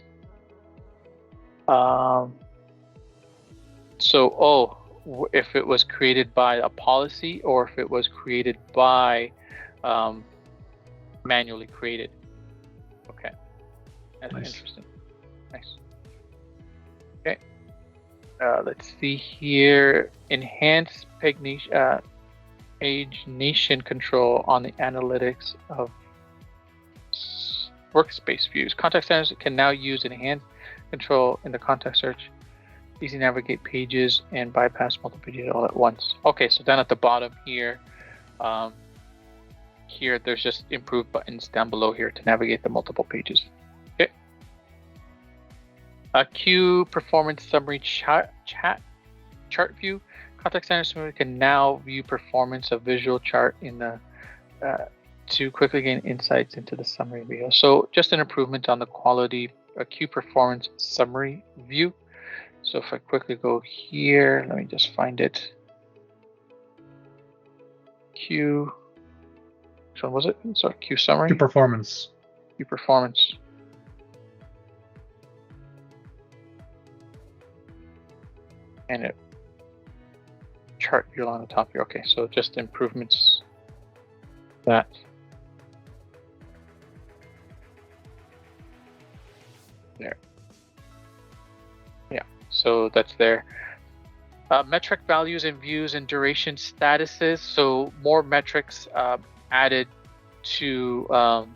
If it was created by a policy, or if it was created by manually created. Okay, that's interesting. Nice. Okay, let's see here. Enhance pagination control on the analytics of Workspace views. Contact centers can now use enhanced control in the contact search. Easy navigate pages and bypass multiple pages all at once. Okay, so down at the bottom here, there's just improved buttons down below here to navigate the multiple pages. Okay. Queue performance summary chart view. Contact center can now view performance of visual chart in the to quickly gain insights into the summary view. So just an improvement on the quality queue performance summary view. So if I quickly go here, let me just find it. Queue which one was it? Sorry, Q summary. Q performance. Q performance. And it chart view on the top here. Okay, so just improvements that. There. Yeah, so that's there. Metric values and views and duration statuses. So more metrics added to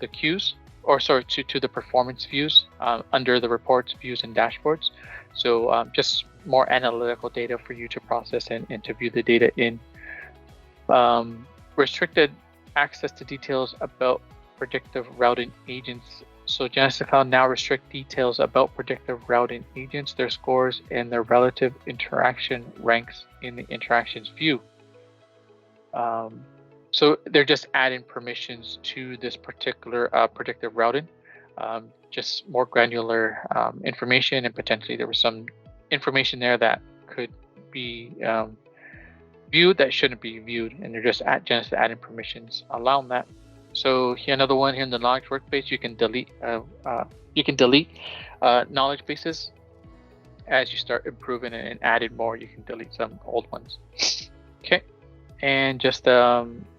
the queues, or sorry, to the performance views under the reports, views, and dashboards. So just more analytical data for you to process and to view the data in. Restricted access to details about predictive routing agents. So Genesys Cloud now restrict details about predictive routing agents, their scores, and their relative interaction ranks in the interactions view. So they're just adding permissions to this particular predictive routing, just more granular information, and potentially there was some information there that could be viewed that shouldn't be viewed, and they're just at Genesys adding permissions allowing that. So here, another one here in the knowledge workspace, you can delete knowledge bases as you start improving and adding more. You can delete some old ones. Okay, and just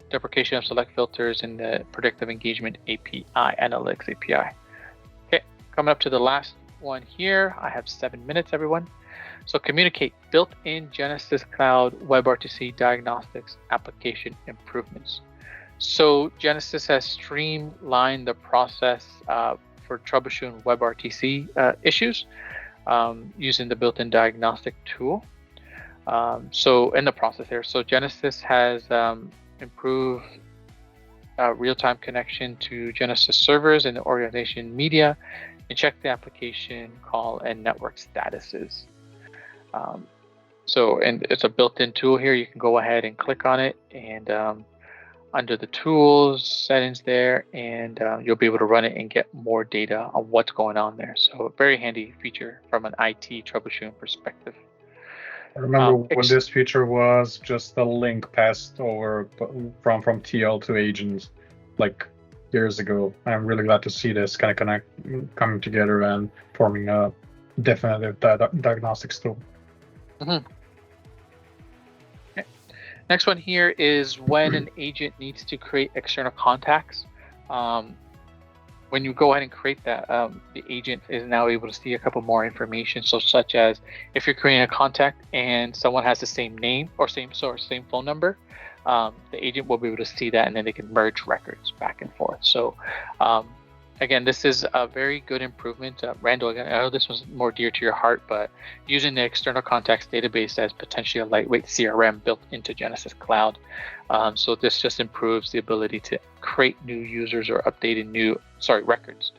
deprecation of select filters in the predictive engagement API, analytics API. Okay, coming up to the last one here. I have 7 minutes, everyone. So communicate built-in Genesys Cloud WebRTC diagnostics application improvements. So Genesys has streamlined the process for troubleshooting WebRTC issues using the built-in diagnostic tool. So in the process here, so Genesys has improved real-time connection to Genesys servers and the organization media, and check the application call and network statuses. And it's a built-in tool here. You can go ahead and click on it, and under the tools settings there, and you'll be able to run it and get more data on what's going on there. So a very handy feature from an IT troubleshooting perspective. I remember when this feature was just a link passed over from TL to agents like years ago. I'm really glad to see this kind of coming together and forming a definitive diagnostics tool. Mm-hmm. Okay. Next one here is when an agent needs to create external contacts. When you go ahead and create that, the agent is now able to see a couple more information. So such as if you're creating a contact and someone has the same name or same phone number, the agent will be able to see that, and then they can merge records back and forth. So again, this is a very good improvement. Randall, again, I know this was more dear to your heart, but using the external contacts database as potentially a lightweight CRM built into Genesys Cloud. So this just improves the ability to create new users or updating records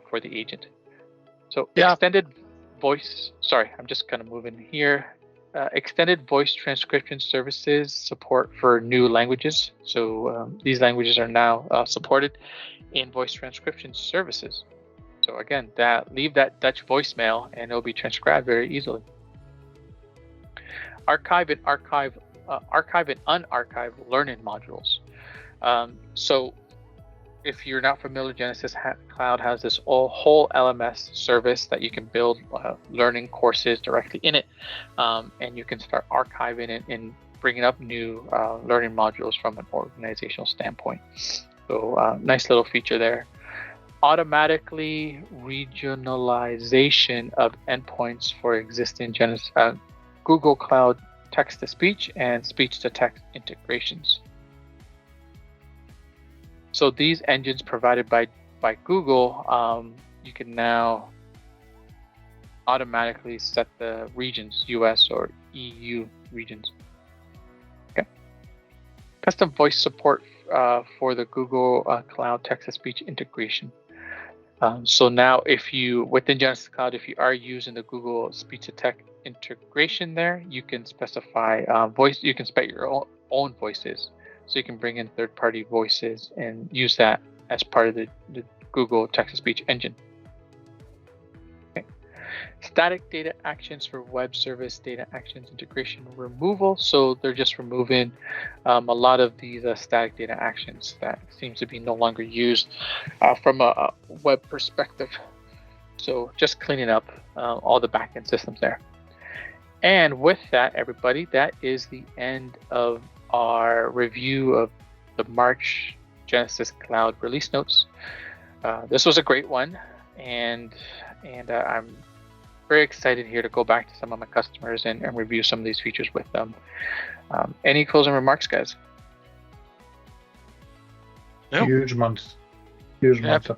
for the agent. So yeah. Extended voice, sorry, I'm just kind of moving here. Extended voice transcription services support for new languages. So these languages are now supported in voice transcription services. So again, leave that Dutch voicemail and it'll be transcribed very easily. Archive and unarchive learning modules. So if you're not familiar, Genesys Cloud has this whole LMS service that you can build learning courses directly in it, and you can start archiving it and bringing up new learning modules from an organizational standpoint. So nice little feature there. Automatically regionalization of endpoints for existing Google Cloud text-to-speech and speech-to-text integrations. So these engines provided by Google, you can now automatically set the regions, US or EU regions. Okay. Custom voice support for the Google Cloud text-to-speech integration. So now within Genesys Cloud, if you are using the Google speech-to-text integration there, you can specify you can spec your own voices. So you can bring in third-party voices and use that as part of the Google text-to-speech engine. Okay. static data actions for web service data actions integration removal. So they're just removing a lot of these static data actions that seems to be no longer used from a web perspective. So just cleaning up all the backend systems there. And with that, everybody, that is the end of our review of the March Genesys Cloud release notes. This was a great one, and I'm very excited here to go back to some of my customers and review some of these features with them. Any closing remarks, guys? No. Huge month. Huge month.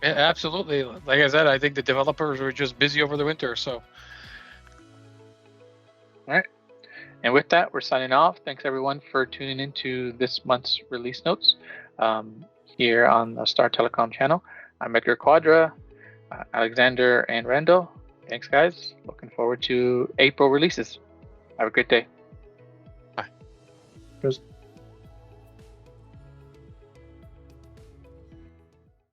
Yeah, absolutely. Like I said, I think the developers were just busy over the winter. So. All right. And with that, we're signing off. Thanks, everyone, for tuning into this month's release notes here on the Star Telecom channel. I'm Edgar Quadra, Alexander, and Randall. Thanks, guys. Looking forward to April releases. Have a great day.